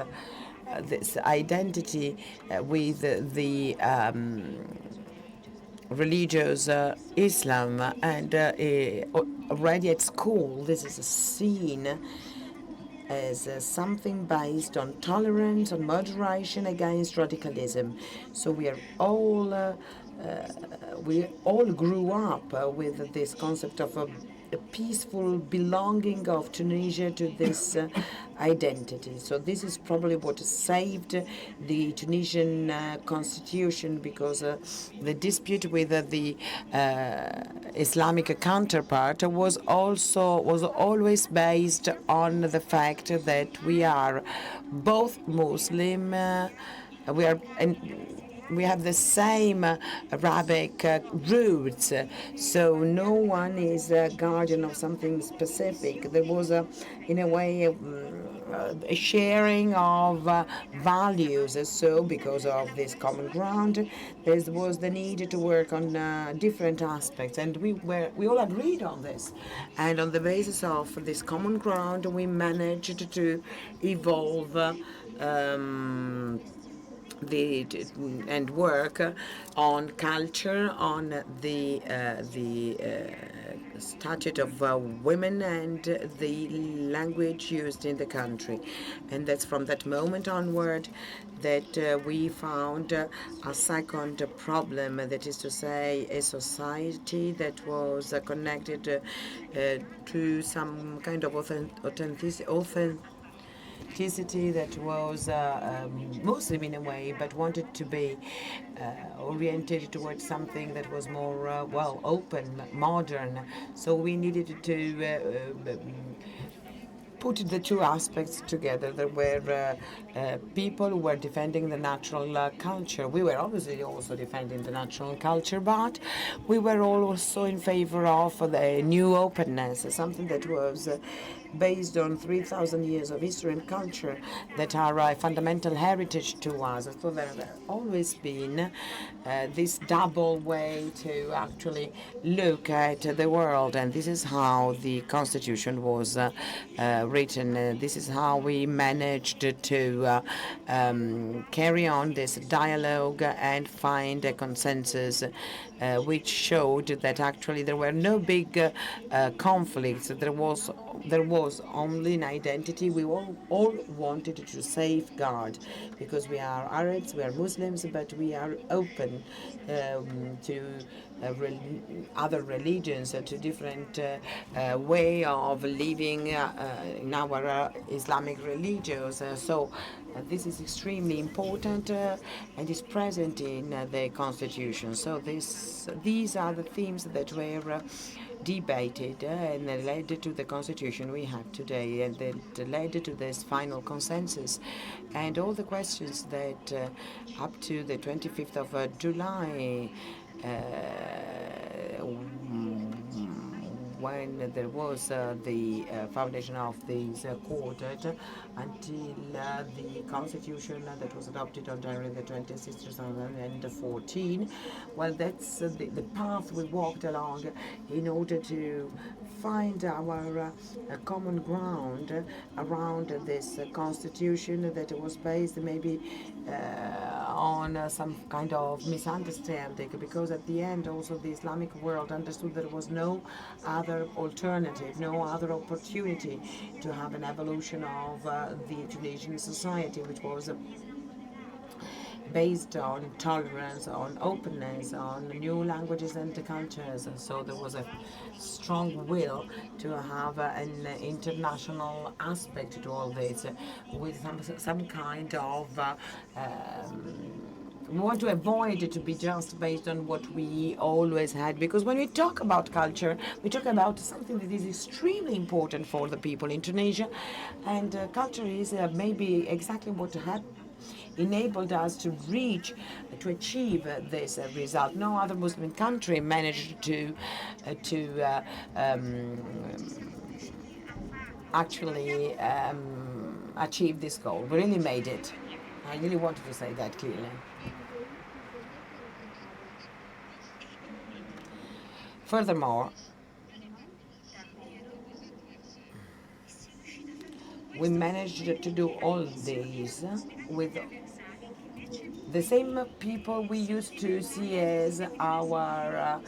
this identity with the religious Islam, and already at school this is seen as something based on tolerance, on moderation against radicalism. So we all grew up with this concept of a peaceful belonging of Tunisia to this identity. So this is probably what saved the Tunisian constitution, because the dispute with the Islamic counterpart was always based on the fact that we are both Muslim, we have the same Arabic roots, so no one is a guardian of something specific. There was, in a way, a sharing of values. So because of this common ground, there was the need to work on different aspects, and we all agreed on this. And on the basis of this common ground, we managed to evolve and work on culture, on the statute of women, and the language used in the country. And that's from that moment onward that we found a second problem, that is to say, a society that was connected to some kind of authenticity that was Muslim in a way, but wanted to be oriented towards something that was more, open, modern. So we needed to put the two aspects together. There were people who were defending the natural culture. We were obviously also defending the natural culture, but we were also in favor of the new openness, something that was based on 3,000 years of history and culture that are a fundamental heritage to us. So there have always been this double way to actually look at the world, and this is how the Constitution was written. This is how we managed to carry on this dialogue and find a consensus which showed that actually there were no big conflicts. There was only an identity. We all wanted to safeguard, because we are Arabs, we are Muslims, but we are open to other religions, to different way of living in our Islamic religions. So this is extremely important and is present in the Constitution. So these are the themes that were debated and led to the constitution we have today, and that led to this final consensus. And all the questions that up to the 25th of July, when there was the foundation of this court, until the constitution that was adopted on January the 26th, 2014. Well, that's the path we walked along in order to find our common ground around this constitution that was based maybe on some kind of misunderstanding, because at the end also the Islamic world understood there was no other alternative, no other opportunity to have an evolution of the Tunisian society, which was based on tolerance, on openness, on new languages and cultures. So there was a strong will to have an international aspect to all this, with some kind of we want to avoid it to be just based on what we always had, because when we talk about culture, we talk about something that is extremely important for the people in Tunisia, and culture is maybe exactly what enabled us to achieve this result. No other Muslim country managed to actually achieve this goal. We really made it. I really wanted to say that clearly. Furthermore, we managed to do all these with the same people we used to see as our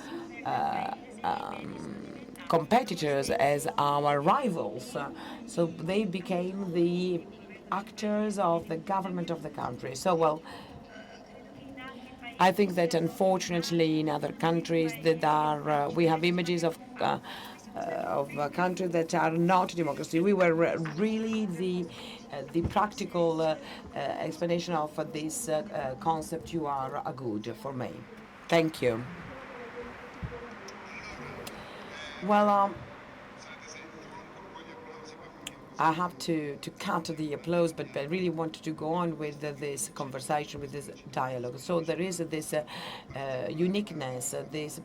competitors, as our rivals. So they became the actors of the government of the country. So, well, I think that unfortunately in other countries that are, we have images of countries that are not democracy. We were really the practical explanation of this concept. You are a good for me. Thank you. Well, I have to cut the applause, but I really wanted to go on with this conversation, with this dialogue. So there is this uniqueness, this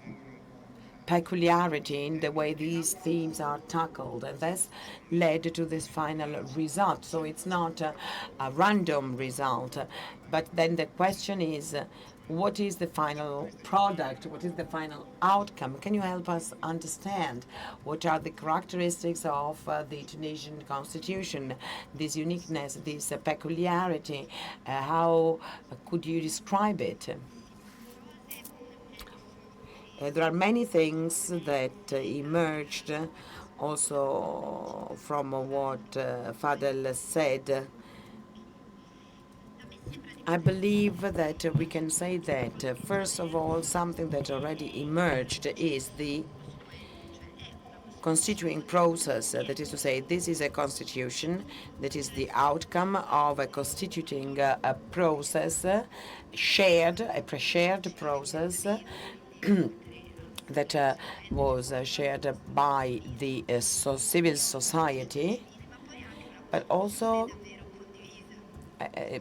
peculiarity in the way these themes are tackled, and that's led to this final result. So it's not a random result, but then the question is, what is the final product? What is the final outcome? Can you help us understand what are the characteristics of the Tunisian constitution, this uniqueness, this peculiarity? How could you describe it? There are many things that emerged also from what Fadhel said. I believe that we can say that, first of all, something that already emerged is the constituting process. That is to say, this is a constitution that is the outcome of a constituting process, a pre-shared process that was shared by the civil society, but also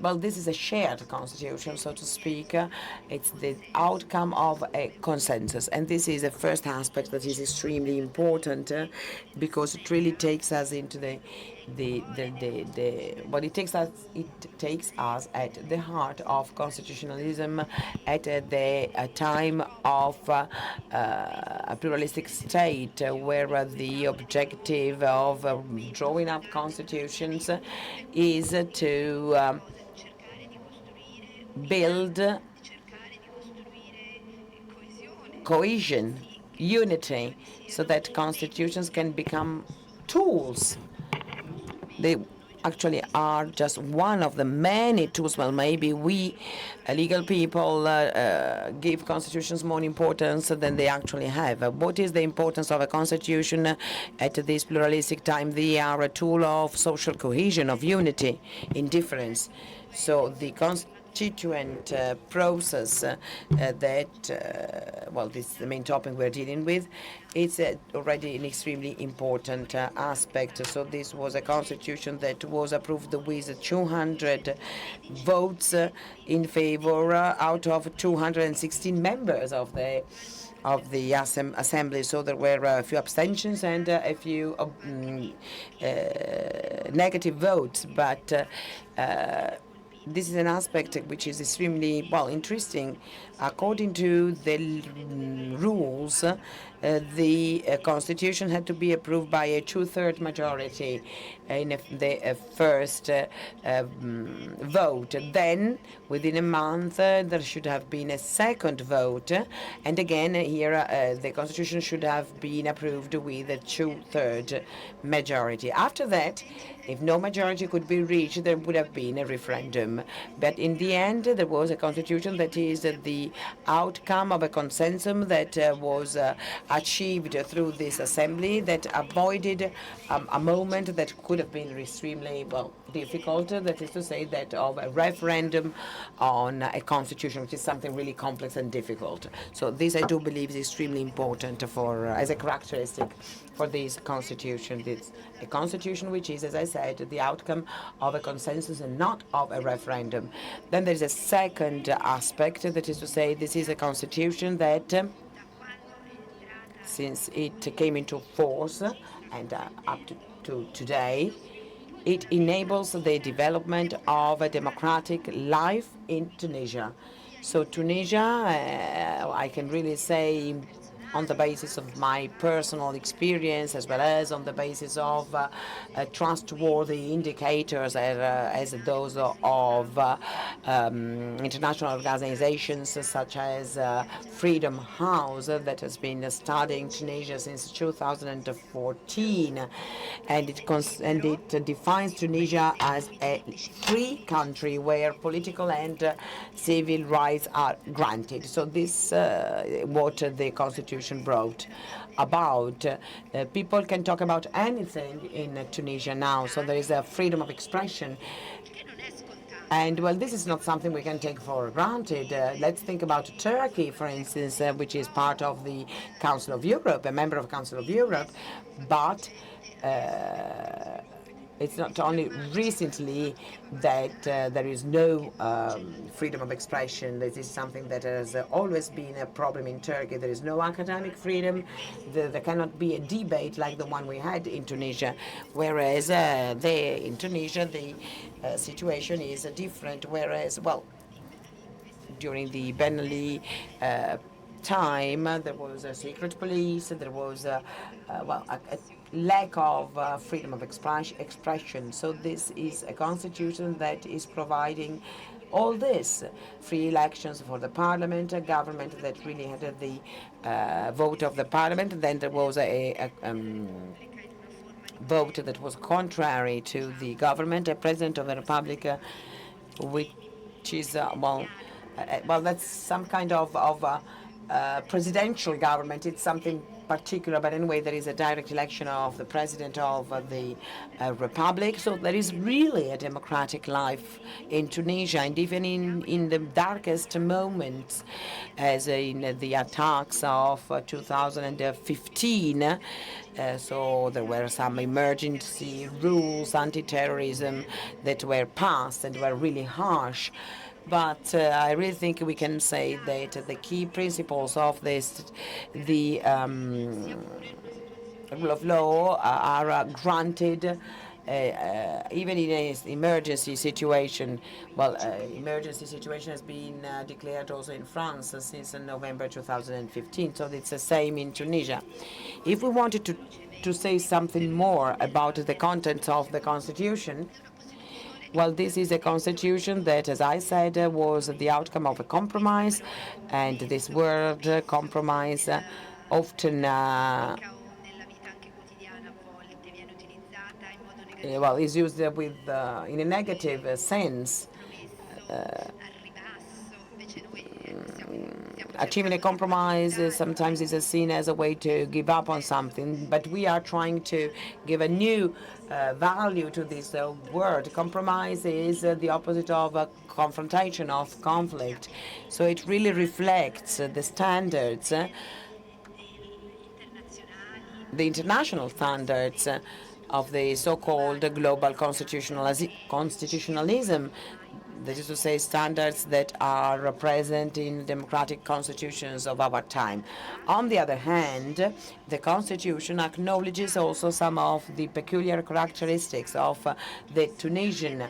well, this is a shared constitution, so to speak. It's the outcome of a consensus, and this is the first aspect that is extremely important because it really takes us into well, it takes us at the heart of constitutionalism at the time of a pluralistic state, where the objective of drawing up constitutions is to build cohesion, unity, so that constitutions can become tools. They actually are just one of the many tools. Well, maybe we legal people give constitutions more importance than they actually have. What is the importance of a constitution at this pluralistic time? They are a tool of social cohesion, of unity, in difference. So the Constituent process well, this is the main topic we're dealing with. It's already an extremely important aspect. So this was a constitution that was approved with 200 votes in favor out of 216 members of the assembly. So there were a few abstentions and a few negative votes, but this is an aspect which is extremely, well, interesting. According to the rules, the constitution had to be approved by a two-thirds majority in the first vote. Then, within a month, there should have been a second vote, and again here the constitution should have been approved with a two-thirds majority. After that, if no majority could be reached, there would have been a referendum. But in the end, there was a constitution that is the outcome of a consensus that was achieved through this assembly, that avoided a moment that could have been extremely, well, difficult, that is to say, that of a referendum on a constitution, which is something really complex and difficult. So this, I do believe, is extremely important for as a characteristic for this constitution. It's a constitution which is, as I said, the outcome of a consensus and not of a referendum. Then there is a second aspect, that is to say, this is a constitution that, since it came into force and up to today, it enables the development of a democratic life in Tunisia. So Tunisia, I can really say, on the basis of my personal experience, as well as on the basis of trustworthy indicators as those of international organizations such as Freedom House, that has been studying Tunisia since 2014, and it defines Tunisia as a free country where political and civil rights are granted. So this what the constitution brought about. People can talk about anything in Tunisia now, so there is a freedom of expression. And, well, this is not something we can take for granted. Let's think about Turkey, for instance, which is part of the Council of Europe, a member of the Council of Europe, but it's not only recently that there is no freedom of expression. This is something that has always been a problem in Turkey. There is no academic freedom. There cannot be a debate like the one we had in Tunisia, whereas in Tunisia the situation is different. Whereas, well, during the Ben Ali time, there was a secret police, there was a lack of freedom of expression. So this is a constitution that is providing all this: free elections for the parliament, a government that really had the vote of the parliament. Then there was a vote that was contrary to the government, a president of the republic, which is well, that's some kind of presidential government. It's something particular, but anyway, there is a direct election of the president of the republic. So there is really a democratic life in Tunisia, and even in the darkest moments, as in the attacks of 2015, so there were some emergency rules, anti-terrorism, that were passed and were really harsh. But I really think we can say that the key principles of this, the rule of law, are granted even in an emergency situation. Well, emergency situation has been declared also in France since November 2015, so it's the same in Tunisia. If we wanted to say something more about the contents of the constitution, well, this is a constitution that, as I said, was the outcome of a compromise, and this word compromise often well, is used with in a negative sense. achieving a compromise sometimes is seen as a way to give up on something, but we are trying to give a new value to this word. Compromise is the opposite of confrontation, of conflict. So it really reflects the standards, the international standards of the so-called global constitutionalism. That is to say, standards that are present in democratic constitutions of our time. On the other hand, the Constitution acknowledges also some of the peculiar characteristics of the Tunisian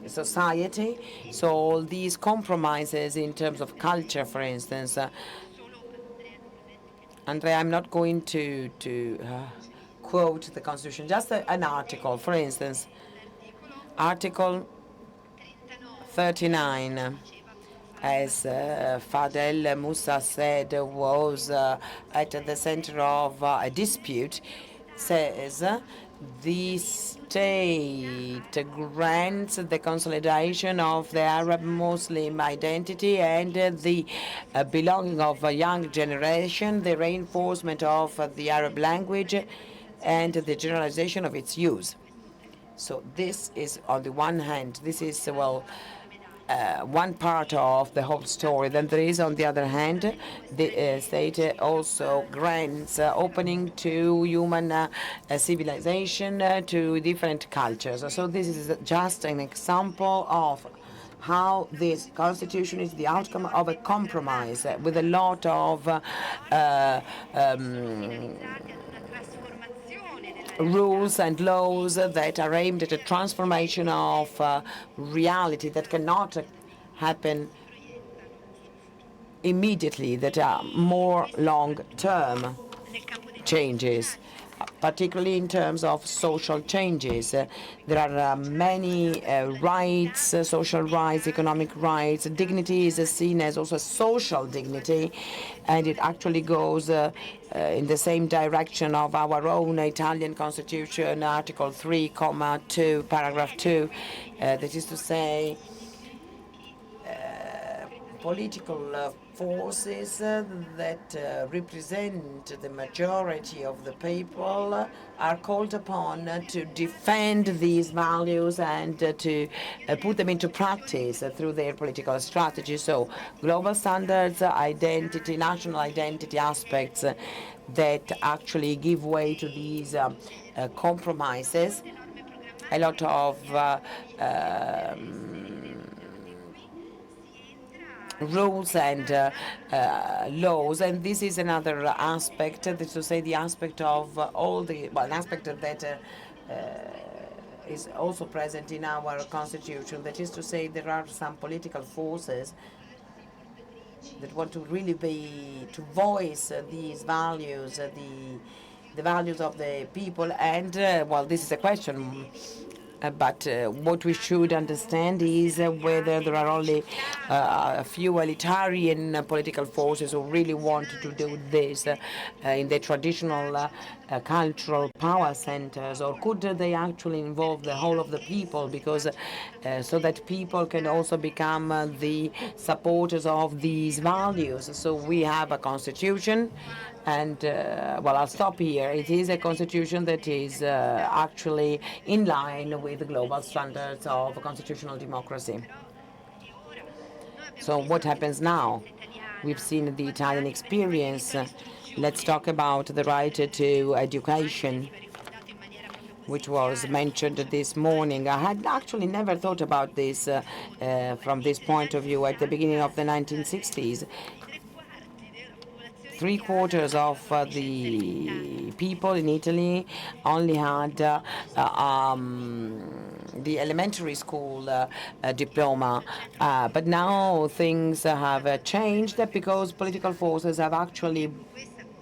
society. So all these compromises in terms of culture, for instance. Andrea, I'm not going to quote the Constitution, just an article, for instance. Article 39, as Fadhel Moussa said, was at the center of a dispute, says the state grants the consolidation of the Arab-Muslim identity and the belonging of a young generation, the reinforcement of the Arab language, and the generalization of its use. So this is, on the one hand, this is, one part of the whole story. Then there is, on the other hand, the state also grants opening to human civilization, to different cultures. So this is just an example of how this constitution is the outcome of a compromise with a lot of rules and laws that are aimed at a transformation of reality that cannot happen immediately, that are more long-term changes, particularly in terms of social changes. There are many rights, social rights, economic rights. Dignity is seen as also social dignity, and it actually goes in the same direction of our own Italian Constitution, Article 3, 2, paragraph 2. That is to say, political forces that represent the majority of the people are called upon to defend these values and to put them into practice through their political strategy. So global standards, identity, national identity aspects that actually give way to these compromises. A lot of rules and laws, and this is another aspect, that is to say, the aspect of all the, well, an aspect that is also present in our constitution. That is to say, there are some political forces that want to really to voice these values, the values of the people, and well, this is a question. But what we should understand is whether there are only a few elitarian political forces who really want to do this in the traditional cultural power centers, or could they actually involve the whole of the people, because so that people can also become the supporters of these values. So we have a constitution, and well, I'll stop here. It is a constitution that is actually in line with the global standards of constitutional democracy. So what happens now? We've seen the Italian experience. Let's talk about the right to education, which was mentioned this morning. I had actually never thought about this from this point of view. At the beginning of the 1960s, 3/4 of the people in Italy only had the elementary school diploma. But now things have changed because political forces have actually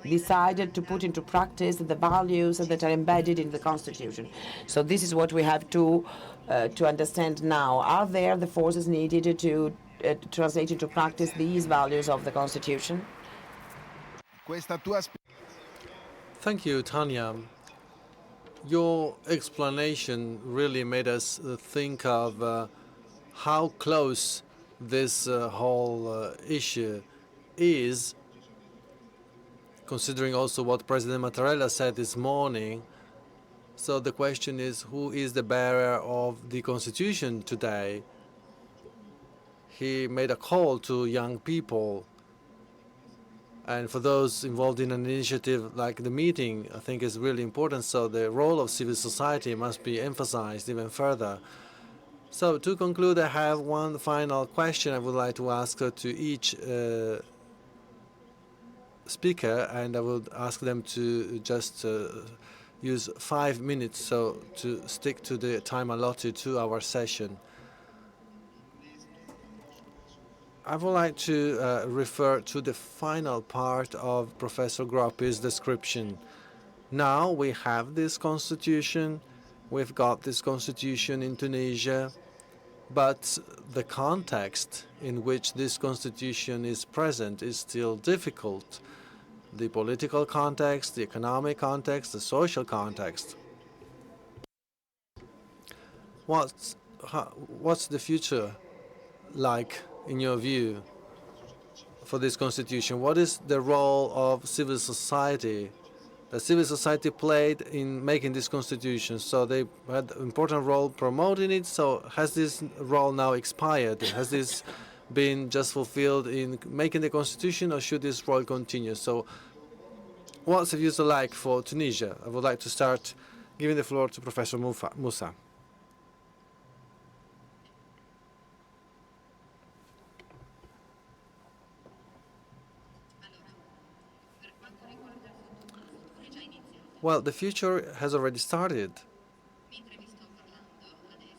decided to put into practice the values that are embedded in the Constitution. So this is what we have to understand now. Are there the forces needed to translate into practice these values of the Constitution? Thank you, Tania. Your explanation really made us think of how close this whole issue is, considering also what President Mattarella said this morning. So the question is, who is the bearer of the Constitution today? He made a call to young people. And for those involved in an initiative like the meeting, I think is really important. So the role of civil society must be emphasized even further. So to conclude, I have one final question I would like to ask to each speaker, and I would ask them to just use 5 minutes, so to stick to the time allotted to our session. I would like to refer to the final part of Professor Groppi's description. Now we have this constitution, we've got this constitution in Tunisia, but the context in which this constitution is present is still difficult. The political context, the economic context, the social context. What's the future like, in your view, for this constitution? What is the role of civil society? The civil society played in making this constitution, so they had an important role promoting it. So has this role now expired? Has this been just fulfilled in making the constitution, or should this role continue? So what's the future like for Tunisia? I would like to start giving the floor to Professor Moussa. Well, the future has already started.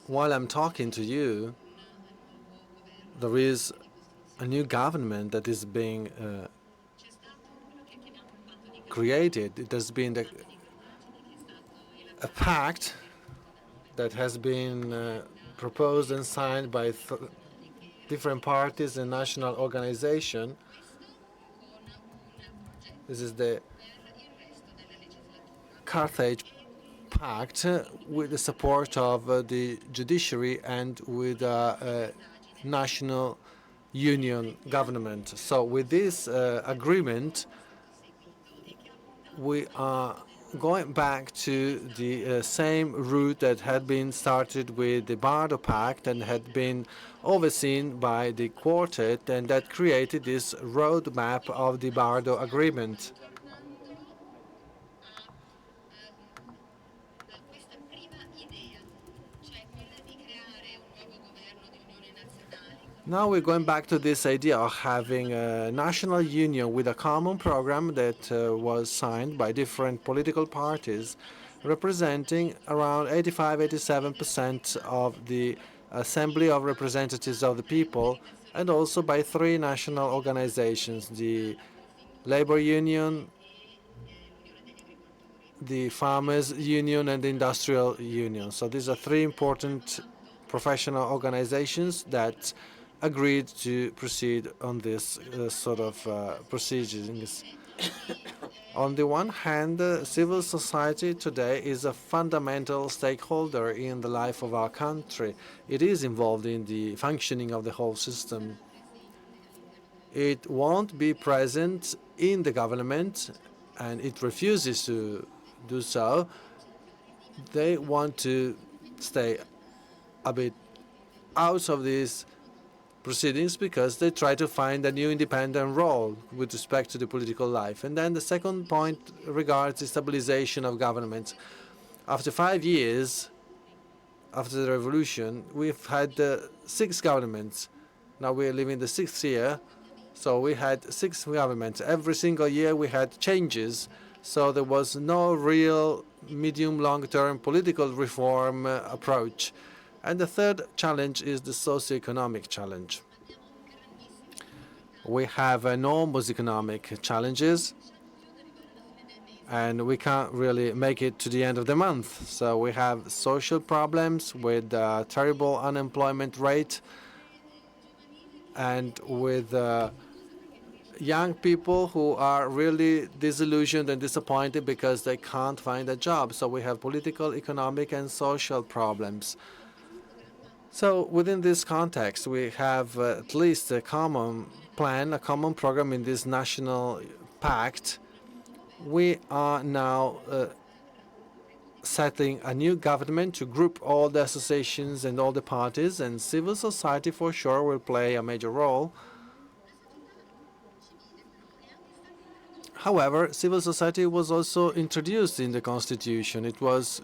While I'm talking to you, there is a new government that is being created. It has been a pact that has been proposed and signed by different parties and national organizations. This is the Carthage Pact with the support of the judiciary and with a national union government. So with this agreement, we are going back to the same route that had been started with the Bardo Pact and had been overseen by the Quartet, and that created this roadmap of the Bardo Agreement. Now we're going back to this idea of having a national union with a common program that was signed by different political parties, representing around 85–87% of the Assembly of Representatives of the People, and also by 3 national organizations: the Labor Union, the Farmers Union, and the Industrial Union. So these are 3 important professional organizations that agreed to proceed on this sort of proceedings. On the one hand, civil society today is a fundamental stakeholder in the life of our country. It is involved in the functioning of the whole system. It won't be present in the government, and it refuses to do so. They want to stay a bit out of these proceedings because they try to find a new independent role with respect to the political life. And then the second point regards the stabilization of governments. After 5 years after the revolution, we've had 6 governments. Now we're living the 6th year, so we had 6 governments. Every single year we had changes, so there was no real medium long-term political reform approach. And the third challenge is the socio-economic challenge. We have enormous economic challenges, and we can't really make it to the end of the month. So we have social problems with a terrible unemployment rate, and with young people who are really disillusioned and disappointed because they can't find a job. So we have political, economic, and social problems. So within this context, we have at least a common plan, a common program in this national pact. We are now setting a new government to group all the associations and all the parties, and civil society for sure will play a major role. However, civil society was also introduced in the Constitution. It was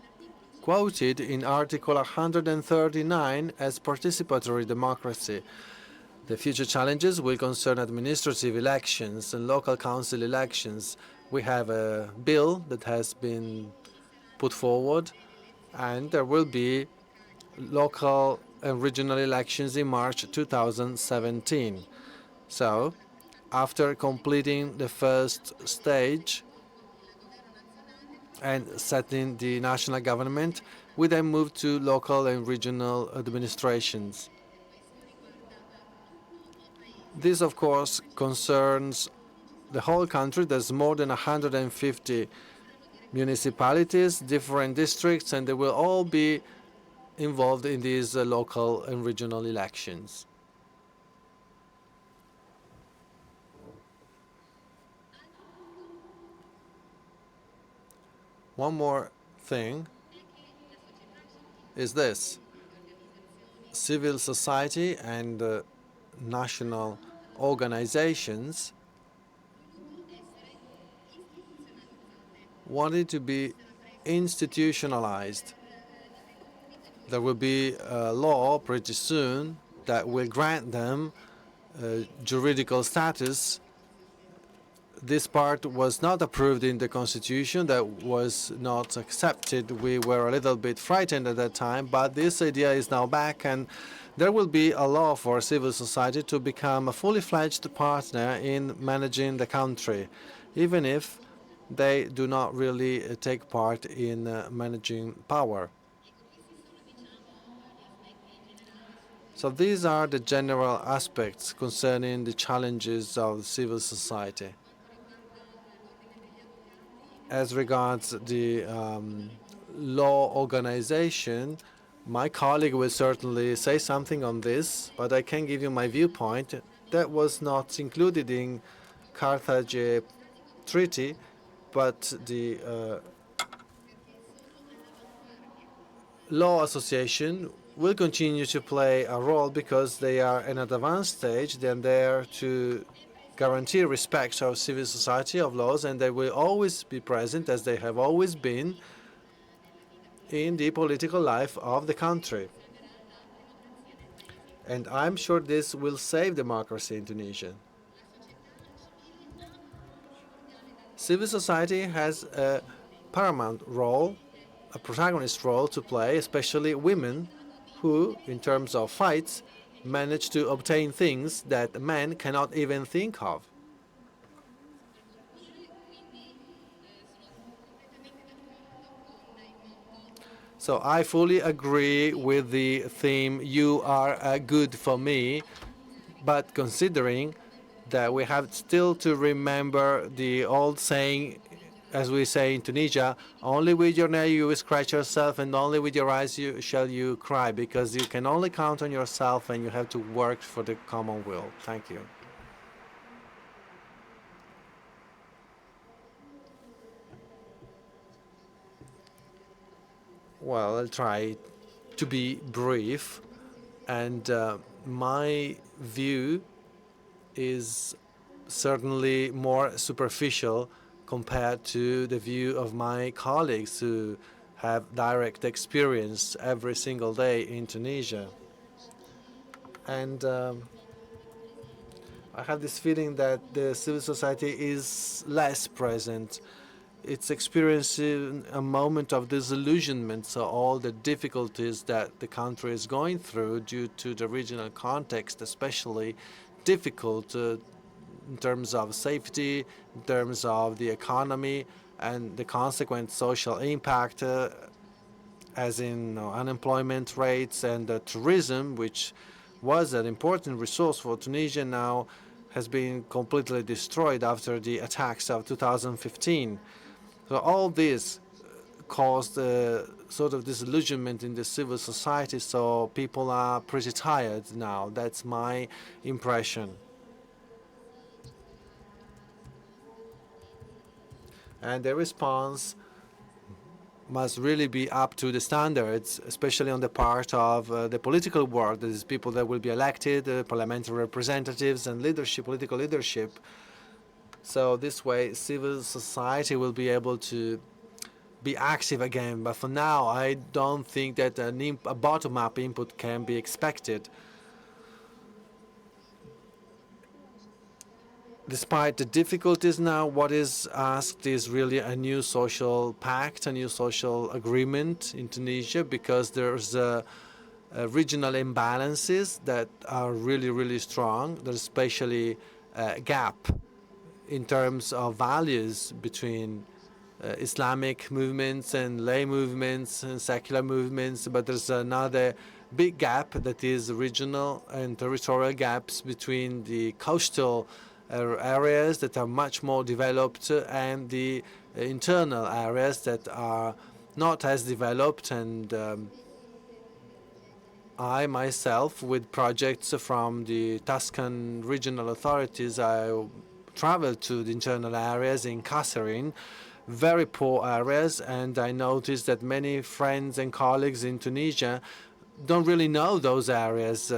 quoted in Article 139 as participatory democracy. The future challenges will concern administrative elections and local council elections. We have a bill that has been put forward, and there will be local and regional elections in March 2017. So, after completing the first stage and setting the national government, we then move to local and regional administrations. This, of course, concerns the whole country. There's more than 150 municipalities, different districts, and they will all be involved in these local and regional elections. One more thing is this. Civil society and national organizations wanted to be institutionalized. There will be a law pretty soon that will grant them juridical status. This part was not approved in the Constitution, that was not accepted. We were a little bit frightened at that time, but this idea is now back, and there will be a law for civil society to become a fully fledged partner in managing the country, even if they do not really take part in managing power. So these are the general aspects concerning the challenges of civil society. As regards the law organization, my colleague will certainly say something on this, but I can give you my viewpoint. That was not included in Carthage Treaty, but the law association will continue to play a role because they are in an advanced stage. They are there to guarantee respect of civil society, of laws, and they will always be present, as they have always been, in the political life of the country. And I'm sure this will save democracy in Tunisia. Civil society has a paramount role, a protagonist role to play, especially women who, in terms of fights, manage to obtain things that men cannot even think of. So I fully agree with the theme, you are good for me, but considering that we have still to remember the old saying, as we say in Tunisia, only with your nail you will scratch yourself, and only with your eyes shall you cry, because you can only count on yourself and you have to work for the common will. Thank you. Well, I'll try to be brief, and my view is certainly more superficial compared to the view of my colleagues who have direct experience every single day in Tunisia. And I have this feeling that the civil society is less present. It's experiencing a moment of disillusionment, so all the difficulties that the country is going through due to the regional context, especially difficult in terms of safety, in terms of the economy, and the consequent social impact, as in unemployment rates, and tourism, which was an important resource for Tunisia, now has been completely destroyed after the attacks of 2015. So all this caused a sort of disillusionment in the civil society, so people are pretty tired now. That's my impression. And the response must really be up to the standards, especially on the part of the political world. That is, people that will be elected, parliamentary representatives and leadership, political leadership. So this way, civil society will be able to be active again. But for now, I don't think that a bottom-up input can be expected. Despite the difficulties now, what is asked is really a new social pact, a new social agreement in Tunisia, because there's regional imbalances that are really, really strong. There's especially a gap in terms of values between Islamic movements and lay movements and secular movements, but there's another big gap that is regional and territorial gaps between the coastal areas that are much more developed and the internal areas that are not as developed. And I myself, with projects from the Tuscan regional authorities, I traveled to the internal areas in Kasserine, very poor areas, and I noticed that many friends and colleagues in Tunisia don't really know those areas.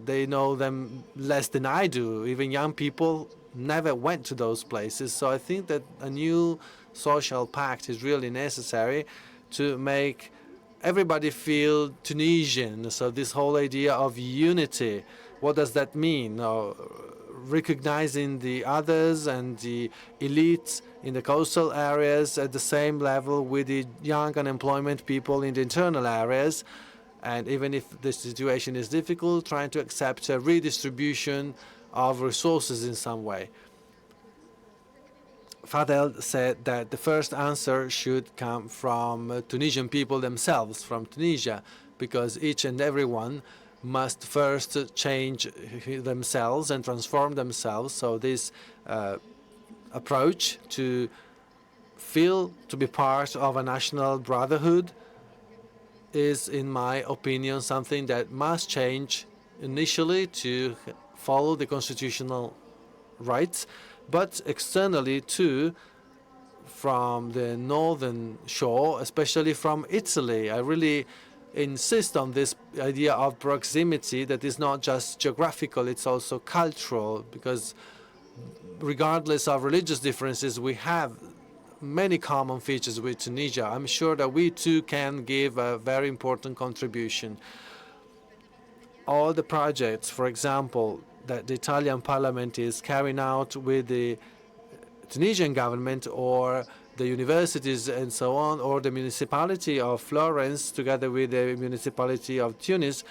They know them less than I do. Even young people never went to those places. So I think that a new social pact is really necessary to make everybody feel Tunisian. So this whole idea of unity, what does that mean? Recognizing the others and the elites in the coastal areas at the same level with the young unemployment people in the internal areas. And even if the situation is difficult, trying to accept a redistribution of resources in some way. Fadhel said that the first answer should come from Tunisian people themselves, from Tunisia, because each and everyone must first change themselves and transform themselves. So this approach to feel to be part of a national brotherhood is, in my opinion, something that must change initially to follow the constitutional rights, but externally too, from the northern shore, especially from Italy. I really insist on this idea of proximity that is not just geographical, it's also cultural, because regardless of religious differences, we have many common features with Tunisia. I'm sure that we too can give a very important contribution. All the projects, for example, that the Italian parliament is carrying out with the Tunisian government, or the universities and so on, or the municipality of Florence together with the municipality of Tunis,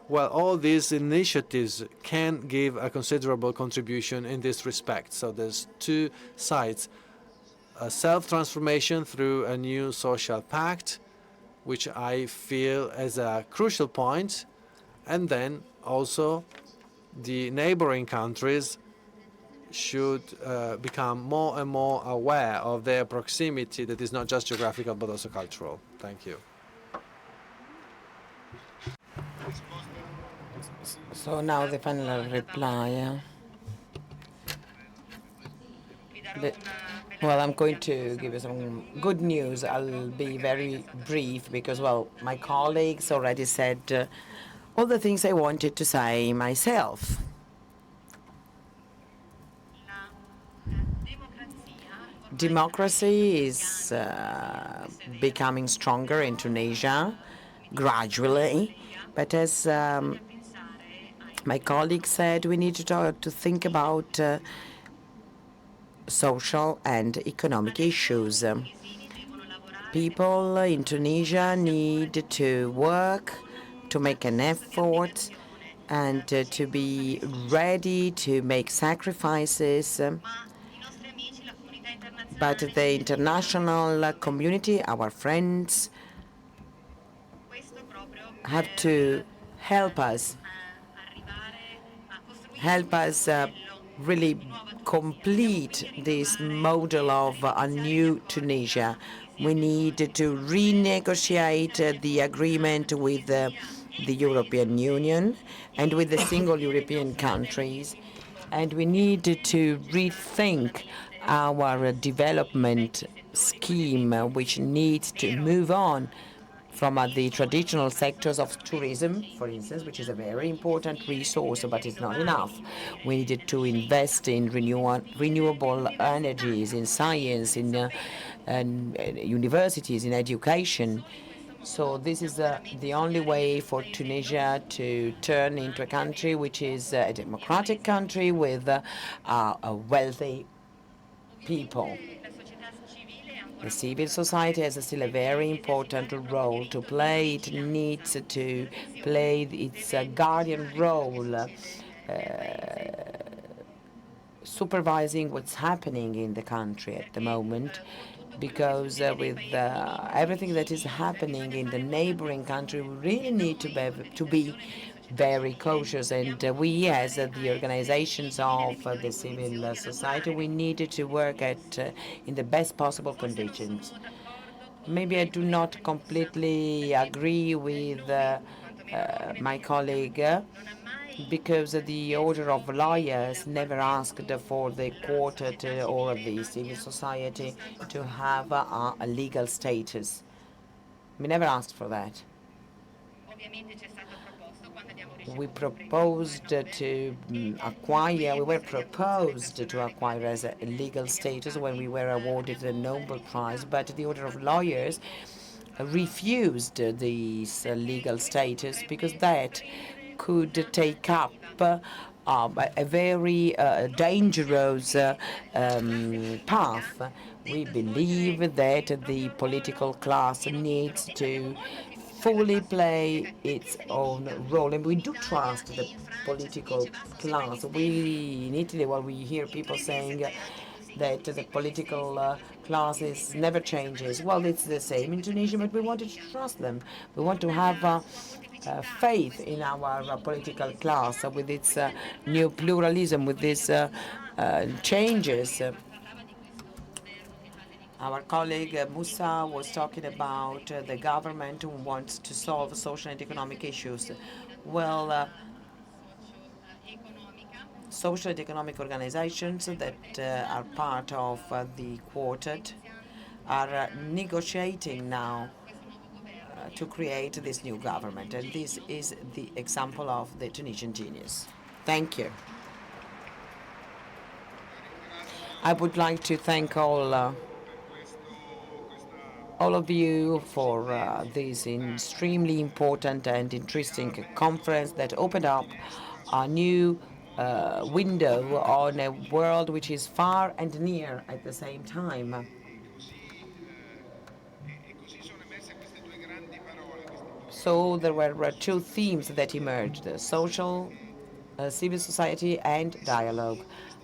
well, all these initiatives can give a considerable contribution in this respect. So there's two sides. A self-transformation through a new social pact, which I feel as a crucial point, and then also the neighboring countries should become more and more aware of their proximity that is not just geographical but also cultural. Thank you. So now the final reply. Well, I'm going to give you some good news. I'll be very brief because, well, my colleagues already said all the things I wanted to say myself. Democracy is becoming stronger in Tunisia, gradually, but as my colleague said, we need to think about social and economic issues. People in Tunisia need to work, to make an effort, and to be ready to make sacrifices. But the international community, our friends, have to help us really complete this model of a new Tunisia. We need to renegotiate the agreement with the European Union and with the single European countries. And we need to rethink our development scheme, which needs to move on from the traditional sectors of tourism, for instance, which is a very important resource, but it's not enough. We needed to invest in renewable energies, in science, in universities, in education. So this is the only way for Tunisia to turn into a country which is a democratic country with a wealthy people. The civil society has still a very important role to play. It needs to play its guardian role, supervising what's happening in the country at the moment, because with everything that is happening in the neighboring country, we really need to be very cautious. And we, as the organizations of the civil society, we needed to work in the best possible conditions. Maybe I do not completely agree with my colleague, because the Order of Lawyers never asked for the quartet or the civil society to have a legal status. We never asked for that. We proposed to acquire, we were proposed to acquire as a legal status when we were awarded the Nobel Prize, but the Order of Lawyers refused this legal status because that could take up a very dangerous path. We believe that the political class needs to fully play its own role, and we do trust the political class. We in Italy, well, we hear people saying that the political classes never changes. Well, it's the same in Tunisia, but we wanted to trust them. We want to have faith in our political class with its new pluralism, with these changes. Our colleague Moussa was talking about the government who wants to solve social and economic issues. Well, social and economic organizations that are part of the quartet are negotiating now to create this new government, and this is the example of the Tunisian genius. Thank you. I would like to thank all of you for this extremely important and interesting conference that opened up a new window on a world which is far and near at the same time. So there were two themes that emerged: social, civil society, and dialogue.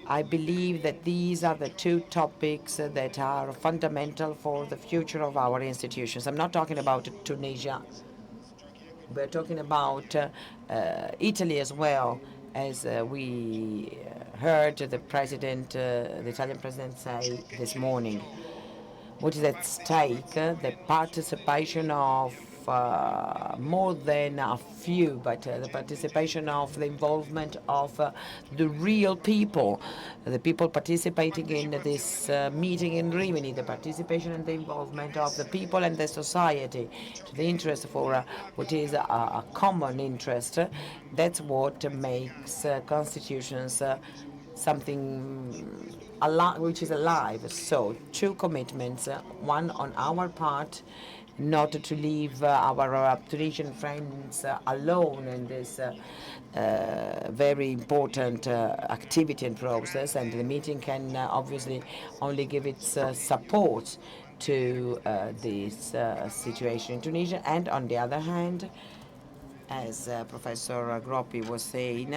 I believe that these are the two topics that are fundamental for the future of our institutions. I'm not talking about Tunisia. We're talking about Italy as well, as we heard the Italian president say this morning. What is at stake? The participation of more than a few, but the participation of the involvement of the real people, the people participating in this meeting in Rimini, the participation and the involvement of the people and the society, to the interest for what is a common interest. That's what makes constitutions something which is alive. So two commitments, one on our part, not to leave our Tunisian friends alone in this very important activity and process, and the meeting can obviously only give its support to this situation in Tunisia. And on the other hand, as Professor Groppi was saying,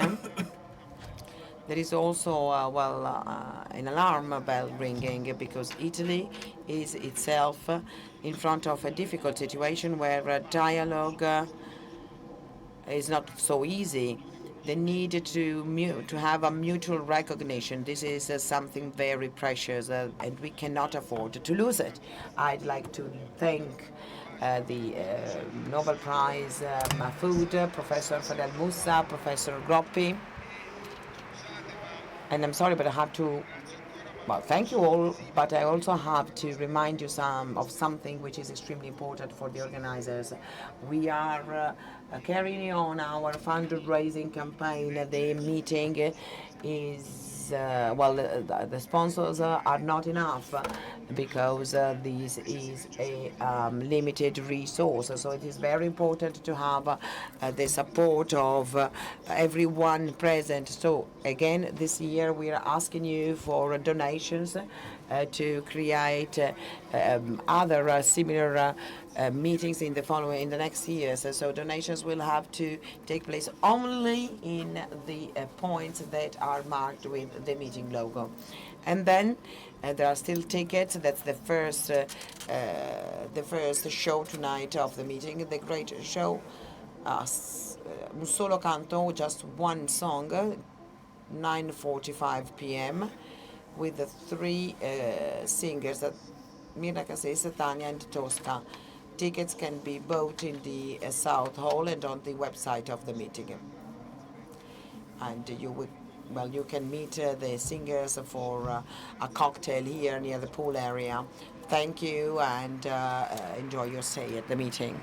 there is also, an alarm bell ringing, because Italy is itself in front of a difficult situation where dialogue is not so easy, the need to have a mutual recognition. This is something very precious, and we cannot afford to lose it. I'd like to thank the Nobel Prize Mahfoudh, Professor Fadhel Moussa, Professor Groppi. And I'm sorry, but I have to, well, thank you all, but I also have to remind you of something which is extremely important for the organizers. We are carrying on our fundraising campaign. The meeting is, the sponsors are not enough because this is a limited resource. So it is very important to have the support of everyone present. So again, this year we are asking you for donations to create other similar meetings in the next years. So donations will have to take place only in the points that are marked with the meeting logo. And then there are still tickets. That's the first show tonight of the meeting, the great show. Un solo canto, just one song, 9:45 p.m. with the three singers, Mirna Cases, Tania, and Tosca. Tickets can be bought in the South Hall and on the website of the meeting. And you can meet the singers for a cocktail here near the pool area. Thank you, and enjoy your stay at the meeting.